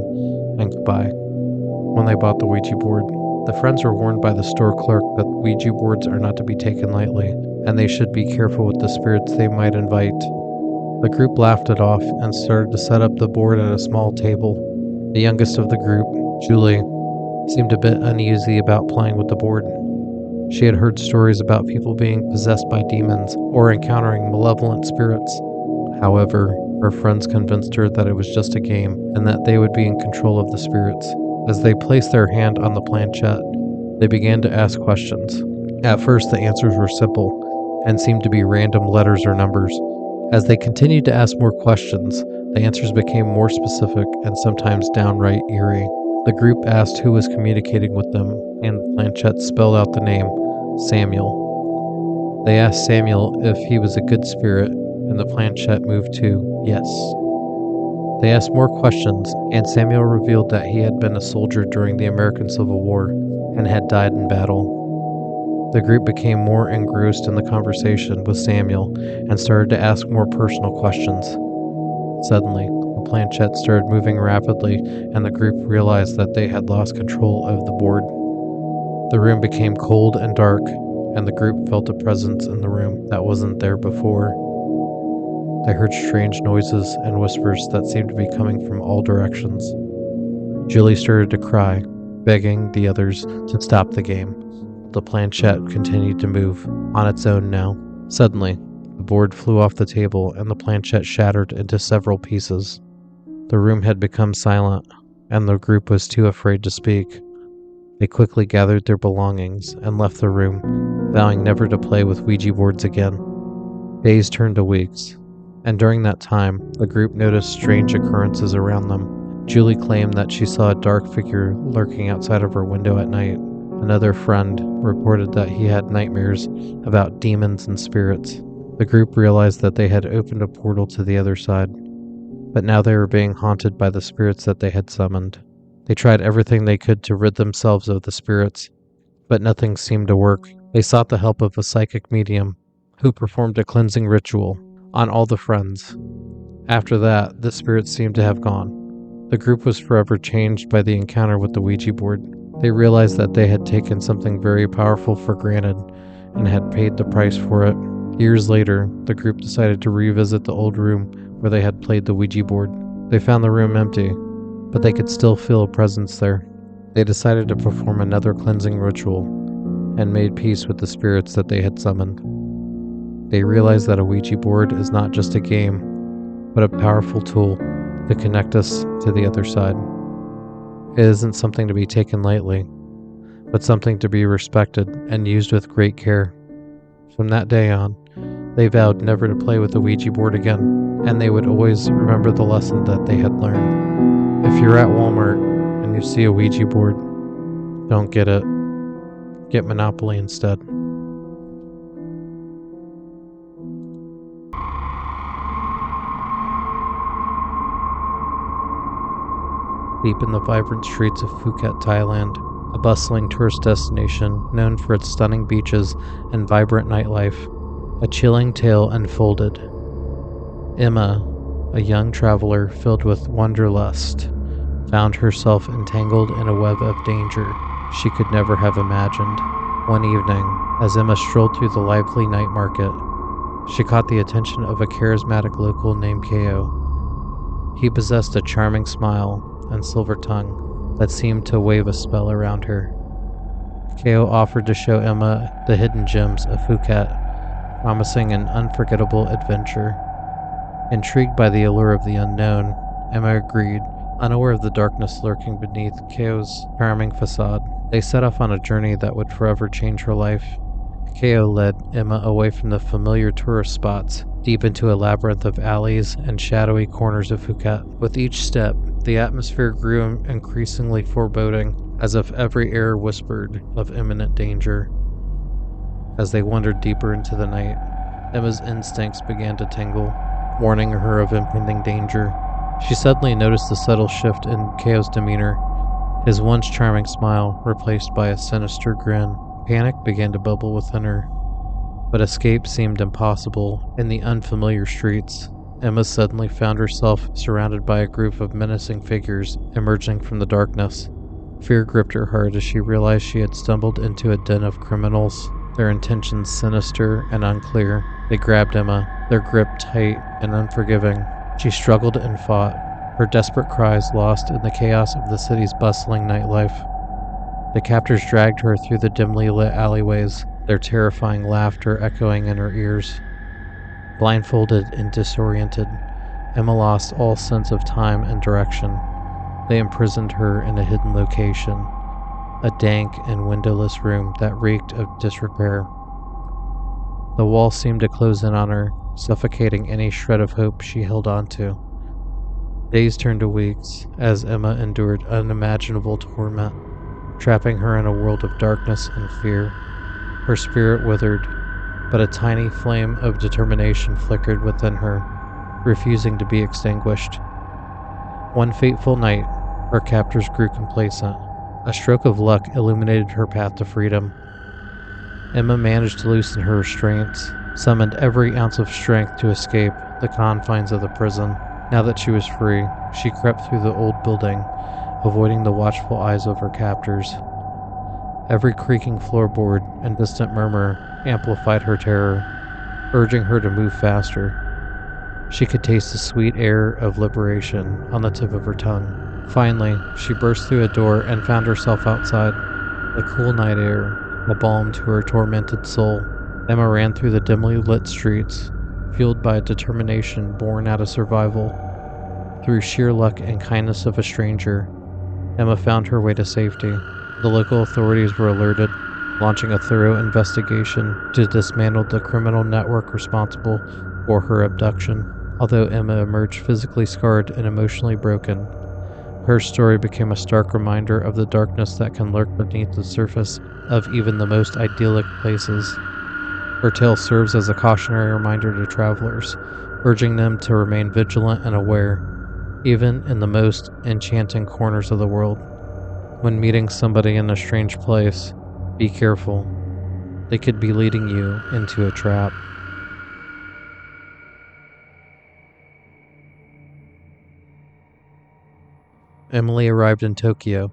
and goodbye. When they bought the Ouija board, the friends were warned by the store clerk that Ouija boards are not to be taken lightly, and they should be careful with the spirits they might invite. The group laughed it off and started to set up the board at a small table. The youngest of the group, Julie, seemed a bit uneasy about playing with the board. She had heard stories about people being possessed by demons or encountering malevolent spirits. However, her friends convinced her that it was just a game and that they would be in control of the spirits. As they placed their hand on the planchette, they began to ask questions. At first, the answers were simple and seemed to be random letters or numbers. As they continued to ask more questions, the answers became more specific and sometimes downright eerie. The group asked who was communicating with them, and the planchette spelled out the name, Samuel. They asked Samuel if he was a good spirit, and the planchette moved to yes. They asked more questions, and Samuel revealed that he had been a soldier during the American Civil War and had died in battle. The group became more engrossed in the conversation with Samuel and started to ask more personal questions. Suddenly, the planchette started moving rapidly, and the group realized that they had lost control of the board. The room became cold and dark, and the group felt a presence in the room that wasn't there before. They heard strange noises and whispers that seemed to be coming from all directions. Julie started to cry, begging the others to stop the game. The planchette continued to move, on its own now. Suddenly, the board flew off the table and the planchette shattered into several pieces. The room had become silent, and the group was too afraid to speak. They quickly gathered their belongings and left the room, vowing never to play with Ouija boards again. Days turned to weeks, and during that time, the group noticed strange occurrences around them. Julie claimed that she saw a dark figure lurking outside of her window at night. Another friend reported that he had nightmares about demons and spirits. The group realized that they had opened a portal to the other side, but now they were being haunted by the spirits that they had summoned. They tried everything they could to rid themselves of the spirits, but nothing seemed to work. They sought the help of a psychic medium, who performed a cleansing ritual on all the friends. After that, the spirits seemed to have gone. The group was forever changed by the encounter with the Ouija board. They realized that they had taken something very powerful for granted and had paid the price for it. Years later, the group decided to revisit the old room where they had played the Ouija board. They found the room empty, but they could still feel a presence there. They decided to perform another cleansing ritual and made peace with the spirits that they had summoned. They realized that a Ouija board is not just a game, but a powerful tool to connect us to the other side. It isn't something to be taken lightly, but something to be respected and used with great care. From that day on, they vowed never to play with the Ouija board again, and they would always remember the lesson that they had learned. If you're at Walmart and you see a Ouija board, don't get it. Get Monopoly instead. Deep in the vibrant streets of Phuket, Thailand, a bustling tourist destination known for its stunning beaches and vibrant nightlife, a chilling tale unfolded. Emma, a young traveler filled with wanderlust, found herself entangled in a web of danger she could never have imagined. One evening, as Emma strolled through the lively night market, she caught the attention of a charismatic local named Ko. He possessed a charming smile and silver tongue that seemed to wave a spell around her. Ko offered to show Emma the hidden gems of Phuket, promising an unforgettable adventure. Intrigued by the allure of the unknown, Emma agreed, unaware of the darkness lurking beneath Ko's charming facade. They set off on a journey that would forever change her life. Ko led Emma away from the familiar tourist spots, deep into a labyrinth of alleys and shadowy corners of Phuket. With each step, the atmosphere grew increasingly foreboding, as if every air whispered of imminent danger. As they wandered deeper into the night, Emma's instincts began to tingle, warning her of impending danger. She suddenly noticed a subtle shift in Ko's demeanor, his once charming smile replaced by a sinister grin. Panic began to bubble within her, but escape seemed impossible in the unfamiliar streets. Emma suddenly found herself surrounded by a group of menacing figures emerging from the darkness. Fear gripped her heart as she realized she had stumbled into a den of criminals, their intentions sinister and unclear. They grabbed Emma, their grip tight and unforgiving. She struggled and fought, her desperate cries lost in the chaos of the city's bustling nightlife. The captors dragged her through the dimly lit alleyways, their terrifying laughter echoing in her ears. Blindfolded and disoriented, Emma lost all sense of time and direction. They imprisoned her in a hidden location, a dank and windowless room that reeked of disrepair. The wall seemed to close in on her, suffocating any shred of hope she held on to. Days turned to weeks as Emma endured unimaginable torment, trapping her in a world of darkness and fear. Her spirit withered, but a tiny flame of determination flickered within her, refusing to be extinguished. One fateful night, her captors grew complacent. A stroke of luck illuminated her path to freedom. Emma managed to loosen her restraints, summoned every ounce of strength to escape the confines of the prison. Now that she was free, she crept through the old building, avoiding the watchful eyes of her captors. Every creaking floorboard and distant murmur amplified her terror, urging her to move faster. She could taste the sweet air of liberation on the tip of her tongue. Finally, she burst through a door and found herself outside. The cool night air, a balm to her tormented soul. Emma ran through the dimly lit streets, fueled by a determination born out of survival. Through sheer luck and kindness of a stranger, Emma found her way to safety. The local authorities were alerted, launching a thorough investigation to dismantle the criminal network responsible for her abduction. Although Emma emerged physically scarred and emotionally broken, her story became a stark reminder of the darkness that can lurk beneath the surface of even the most idyllic places. Her tale serves as a cautionary reminder to travelers, urging them to remain vigilant and aware, even in the most enchanting corners of the world. When meeting somebody in a strange place, be careful. They could be leading you into a trap. Emily arrived in Tokyo,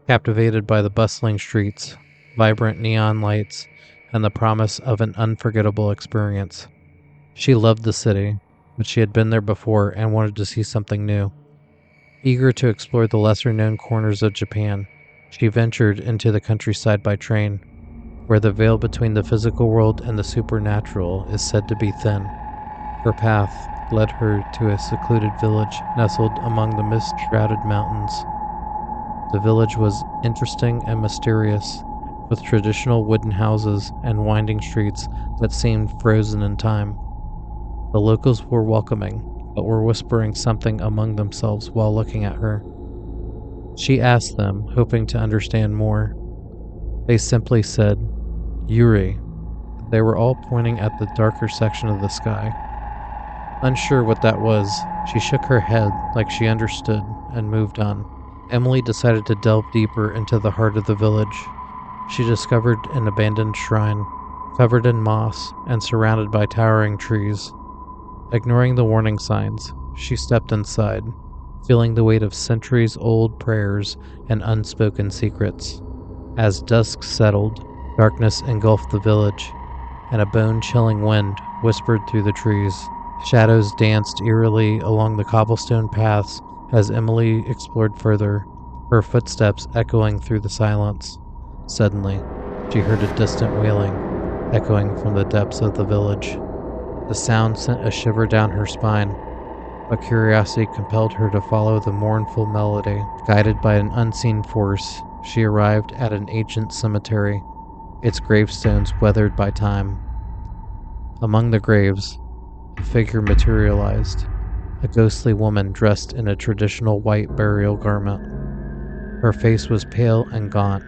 captivated by the bustling streets, vibrant neon lights, and the promise of an unforgettable experience. She loved the city, but she had been there before and wanted to see something new. Eager to explore the lesser-known corners of Japan, she ventured into the countryside by train, where the veil between the physical world and the supernatural is said to be thin. Her path led her to a secluded village nestled among the mist-shrouded mountains. The village was interesting and mysterious, with traditional wooden houses and winding streets that seemed frozen in time. The locals were welcoming, but were whispering something among themselves while looking at her. She asked them, hoping to understand more. They simply said, "Yuri." They were all pointing at the darker section of the sky. Unsure what that was, she shook her head like she understood and moved on. Emily decided to delve deeper into the heart of the village. She discovered an abandoned shrine, covered in moss and surrounded by towering trees. Ignoring the warning signs, she stepped inside, feeling the weight of centuries-old prayers and unspoken secrets. As dusk settled, darkness engulfed the village, and a bone-chilling wind whispered through the trees. Shadows danced eerily along the cobblestone paths as Emily explored further, her footsteps echoing through the silence. Suddenly, she heard a distant wailing, echoing from the depths of the village. The sound sent a shiver down her spine, but curiosity compelled her to follow the mournful melody. Guided by an unseen force, she arrived at an ancient cemetery, its gravestones weathered by time. Among the graves, a figure materialized, a ghostly woman dressed in a traditional white burial garment. Her face was pale and gaunt,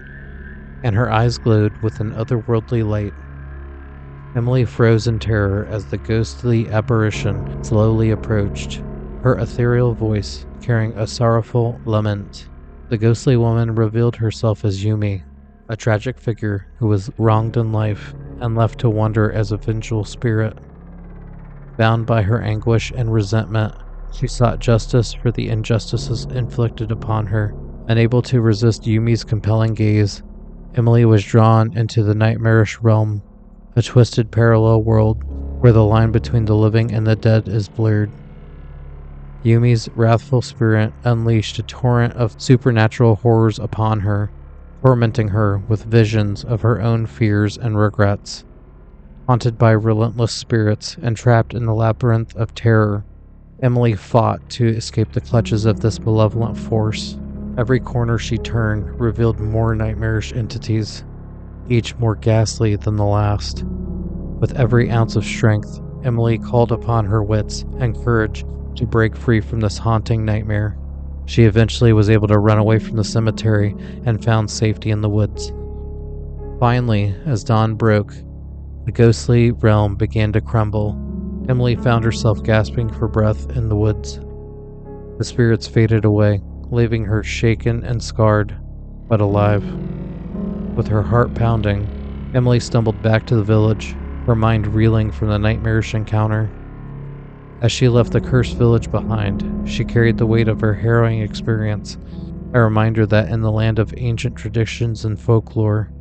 and her eyes glowed with an otherworldly light. Emily froze in terror as the ghostly apparition slowly approached, her ethereal voice carrying a sorrowful lament. The ghostly woman revealed herself as Yumi, a tragic figure who was wronged in life and left to wander as a vengeful spirit. Bound by her anguish and resentment, she sought justice for the injustices inflicted upon her. Unable to resist Yumi's compelling gaze, Emily was drawn into the nightmarish realm, a twisted parallel world where the line between the living and the dead is blurred. Yumi's wrathful spirit unleashed a torrent of supernatural horrors upon her, tormenting her with visions of her own fears and regrets. Haunted by relentless spirits and trapped in the labyrinth of terror, Emily fought to escape the clutches of this malevolent force. Every corner she turned revealed more nightmarish entities, each more ghastly than the last. With every ounce of strength, Emily called upon her wits and courage to break free from this haunting nightmare. She eventually was able to run away from the cemetery and found safety in the woods. Finally, as dawn broke, the ghostly realm began to crumble. Emily found herself gasping for breath in the woods. The spirits faded away, leaving her shaken and scarred, but alive. With her heart pounding, Emily stumbled back to the village, her mind reeling from the nightmarish encounter. As she left the cursed village behind, she carried the weight of her harrowing experience, a reminder that in the land of ancient traditions and folklore,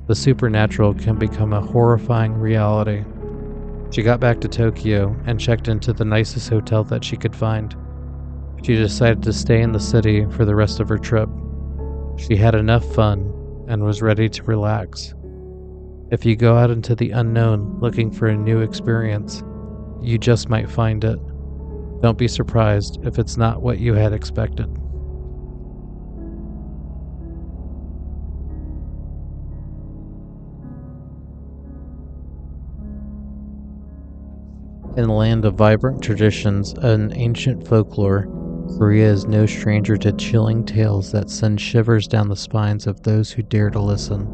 the supernatural can become a horrifying reality. She got back to Tokyo and checked into the nicest hotel that she could find. She decided to stay in the city for the rest of her trip. She had enough fun and was ready to relax. If you go out into the unknown looking for a new experience, you just might find it. Don't be surprised if it's not what you had expected. In the land of vibrant traditions and ancient folklore, Korea is no stranger to chilling tales that send shivers down the spines of those who dare to listen.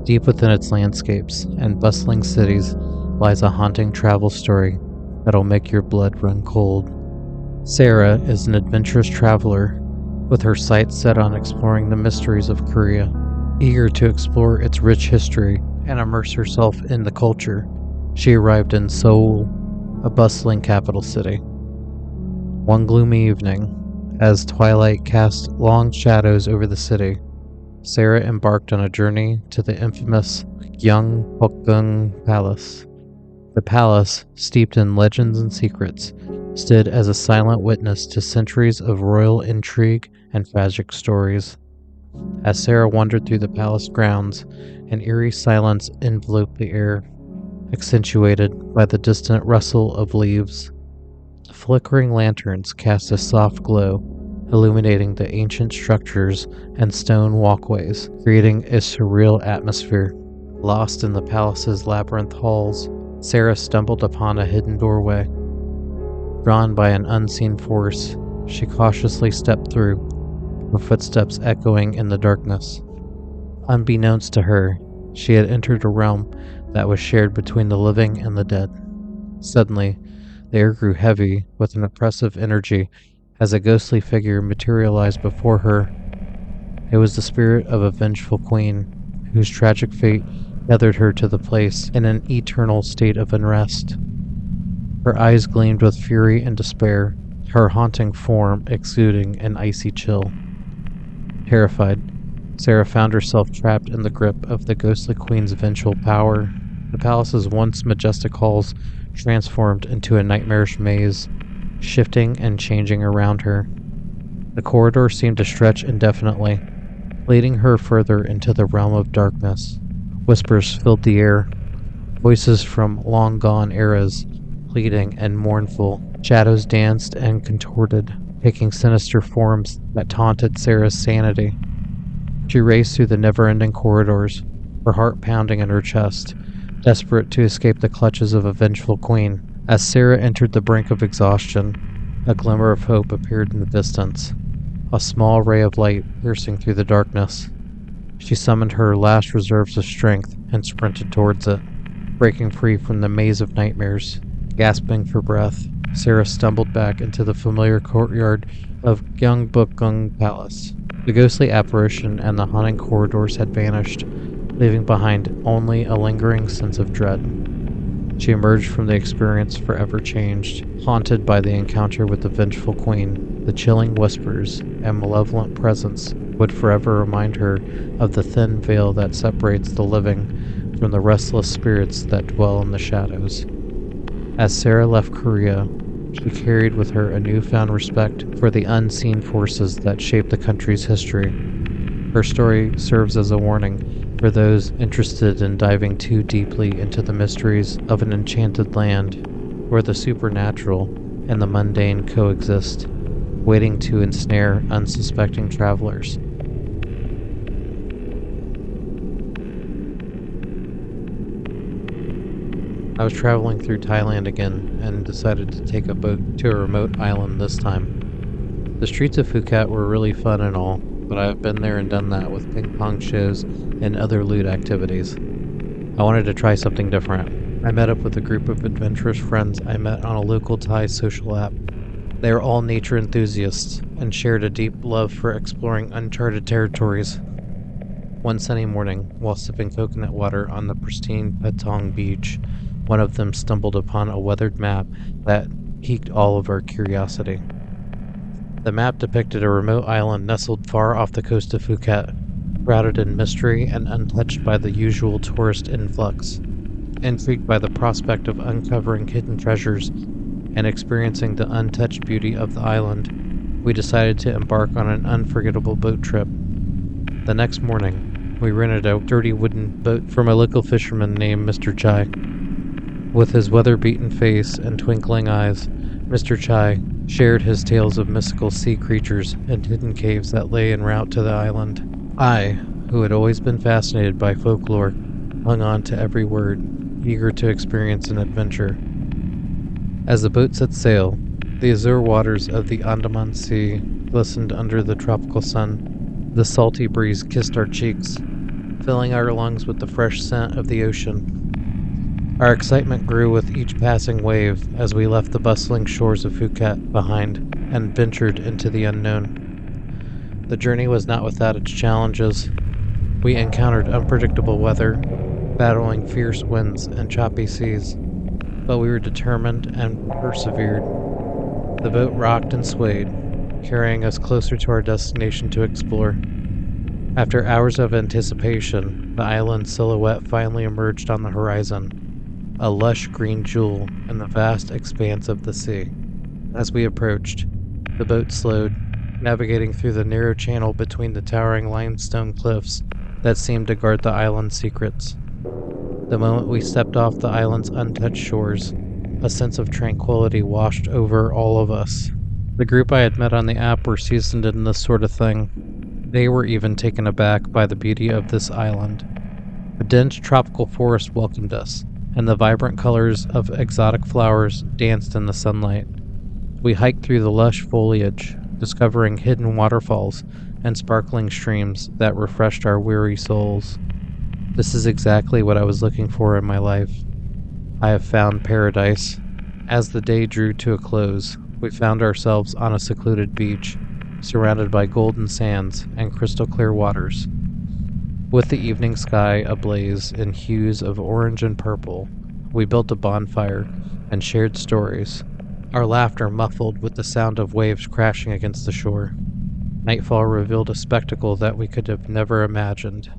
Deep within its landscapes and bustling cities lies a haunting travel story that'll make your blood run cold. Sarah is an adventurous traveler, with her sights set on exploring the mysteries of Korea. Eager to explore its rich history and immerse herself in the culture, she arrived in Seoul, a bustling capital city. One gloomy evening, as twilight cast long shadows over the city, Sarah embarked on a journey to the infamous Gyeongbokgung Palace. The palace, steeped in legends and secrets, stood as a silent witness to centuries of royal intrigue and tragic stories. As Sarah wandered through the palace grounds, an eerie silence enveloped the air, accentuated by the distant rustle of leaves. Flickering lanterns cast a soft glow, illuminating the ancient structures and stone walkways, creating a surreal atmosphere. Lost in the palace's labyrinth halls, Sarah stumbled upon a hidden doorway. Drawn by an unseen force, she cautiously stepped through, her footsteps echoing in the darkness. Unbeknownst to her, she had entered a realm that was shared between the living and the dead. Suddenly, the air grew heavy with an oppressive energy as a ghostly figure materialized before her. It was the spirit of a vengeful queen, whose tragic fate tethered her to the place in an eternal state of unrest. Her eyes gleamed with fury and despair, her haunting form exuding an icy chill. Terrified, Sarah found herself trapped in the grip of the ghostly queen's vengeful power. The palace's once majestic halls transformed into a nightmarish maze, shifting and changing around her. The corridor seemed to stretch indefinitely, leading her further into the realm of darkness. Whispers filled the air, voices from long-gone eras, pleading and mournful. Shadows danced and contorted, taking sinister forms that taunted Sarah's sanity. She raced through the never-ending corridors, her heart pounding in her chest, desperate to escape the clutches of a vengeful queen. As Sarah entered the brink of exhaustion, a glimmer of hope appeared in the distance, a small ray of light piercing through the darkness. She summoned her last reserves of strength and sprinted towards it, breaking free from the maze of nightmares. Gasping for breath, Sarah stumbled back into the familiar courtyard of Gyeongbokgung Palace. The ghostly apparition and the haunting corridors had vanished, leaving behind only a lingering sense of dread. She emerged from the experience forever changed, haunted by the encounter with the vengeful queen. The chilling whispers and malevolent presence would forever remind her of the thin veil that separates the living from the restless spirits that dwell in the shadows. As Sarah left Korea, she carried with her a newfound respect for the unseen forces that shape the country's history. Her story serves as a warning for those interested in diving too deeply into the mysteries of an enchanted land where the supernatural and the mundane coexist, waiting to ensnare unsuspecting travelers. I was traveling through Thailand again and decided to take a boat to a remote island this time. The streets of Phuket were really fun and all, but I've been there and done that with ping pong shows and other lewd activities. I wanted to try something different. I met up with a group of adventurous friends I met on a local Thai social app. They were all nature enthusiasts and shared a deep love for exploring uncharted territories. One sunny morning, while sipping coconut water on the pristine Patong beach, one of them stumbled upon a weathered map that piqued all of our curiosity. The map depicted a remote island nestled far off the coast of Phuket, shrouded in mystery and untouched by the usual tourist influx. Intrigued by the prospect of uncovering hidden treasures and experiencing the untouched beauty of the island, we decided to embark on an unforgettable boat trip. The next morning, we rented a dirty wooden boat from a local fisherman named Mr. Chai. With his weather-beaten face and twinkling eyes, Mr. Chai shared his tales of mystical sea creatures and hidden caves that lay en route to the island. I, who had always been fascinated by folklore, hung on to every word, eager to experience an adventure. As the boat set sail, the azure waters of the Andaman Sea glistened under the tropical sun. The salty breeze kissed our cheeks, filling our lungs with the fresh scent of the ocean. Our excitement grew with each passing wave as we left the bustling shores of Phuket behind and ventured into the unknown. The journey was not without its challenges. We encountered unpredictable weather, battling fierce winds and choppy seas, but we were determined and persevered. The boat rocked and swayed, carrying us closer to our destination to explore. After hours of anticipation, the island's silhouette finally emerged on the horizon, a lush green jewel in the vast expanse of the sea. As we approached, the boat slowed, navigating through the narrow channel between the towering limestone cliffs that seemed to guard the island's secrets. The moment we stepped off the island's untouched shores, a sense of tranquility washed over all of us. The group I had met on the app were seasoned in this sort of thing. They were even taken aback by the beauty of this island. A dense tropical forest welcomed us, and the vibrant colors of exotic flowers danced in the sunlight. We hiked through the lush foliage, discovering hidden waterfalls and sparkling streams that refreshed our weary souls. This is exactly what I was looking for in my life. I have found paradise. As the day drew to a close, we found ourselves on a secluded beach, surrounded by golden sands and crystal clear waters. With the evening sky ablaze in hues of orange and purple, we built a bonfire and shared stories, our laughter muffled with the sound of waves crashing against the shore. Nightfall revealed a spectacle that we could have never imagined.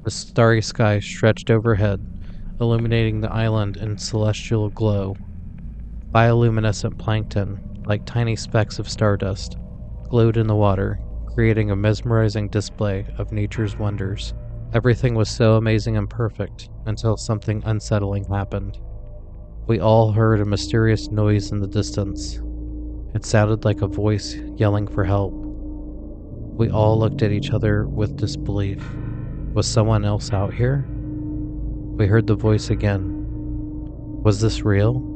The starry sky stretched overhead, illuminating the island in celestial glow. Bioluminescent plankton, like tiny specks of stardust, glowed in the water, creating a mesmerizing display of nature's wonders. Everything was so amazing and perfect until something unsettling happened. We all heard a mysterious noise in the distance. It sounded like a voice yelling for help. We all looked at each other with disbelief. Was someone else out here? We heard the voice again. Was this real?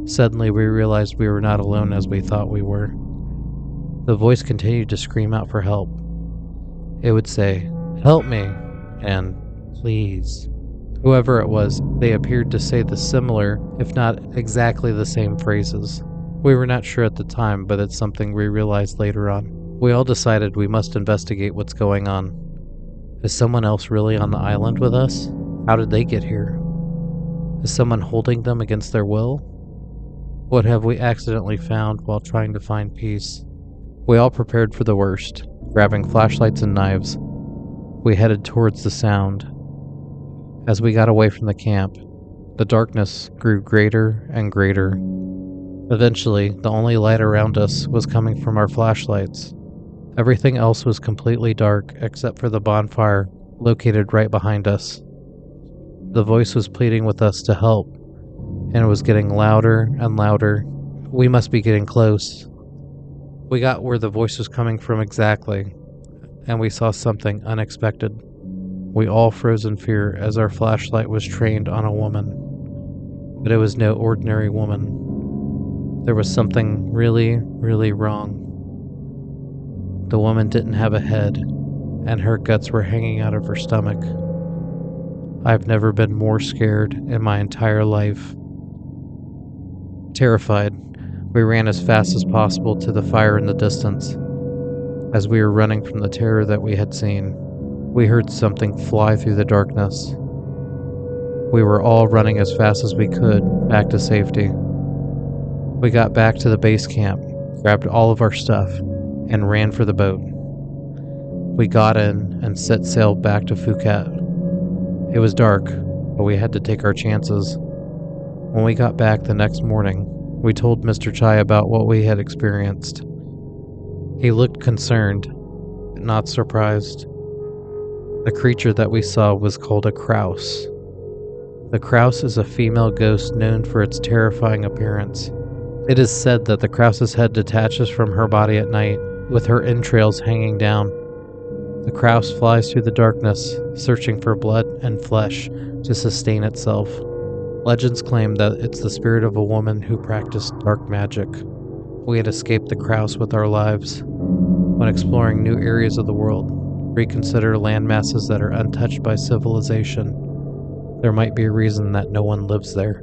Suddenly we realized we were not alone as we thought we were. The voice continued to scream out for help. It would say, "Help me," and "Please." Whoever it was, they appeared to say the similar, if not exactly the same phrases. We were not sure at the time, but it's something we realized later on. We all decided we must investigate what's going on. Is someone else really on the island with us? How did they get here? Is someone holding them against their will? What have we accidentally found while trying to find peace? We all prepared for the worst, grabbing flashlights and knives. We headed towards the sound. As we got away from the camp, the darkness grew greater and greater. Eventually, the only light around us was coming from our flashlights. Everything else was completely dark except for the bonfire located right behind us. The voice was pleading with us to help, and it was getting louder and louder. We must be getting close. We got where the voice was coming from exactly, and we saw something unexpected. We all froze in fear as our flashlight was trained on a woman. But it was no ordinary woman. There was something really, really wrong. The woman didn't have a head, and her guts were hanging out of her stomach. I've never been more scared in my entire life. Terrified, We ran as fast as possible to the fire in the distance. As we were running from the terror that we had seen, we heard something fly through the darkness. We were all running as fast as we could, back to safety. We got back to the base camp, grabbed all of our stuff, and ran for the boat. We got in and set sail back to Phuket. It was dark, but we had to take our chances. When we got back the next morning, we told Mr. Chai about what we had experienced. He looked concerned, but not surprised. The creature that we saw was called a Kraus. The Kraus is a female ghost known for its terrifying appearance. It is said that the Kraus's head detaches from her body at night, with her entrails hanging down. The Kraus flies through the darkness, searching for blood and flesh to sustain itself. Legends claim that it's the spirit of a woman who practiced dark magic. We had escaped the Kraus with our lives. When exploring new areas of the world, reconsider land masses that are untouched by civilization. There might be a reason that no one lives there.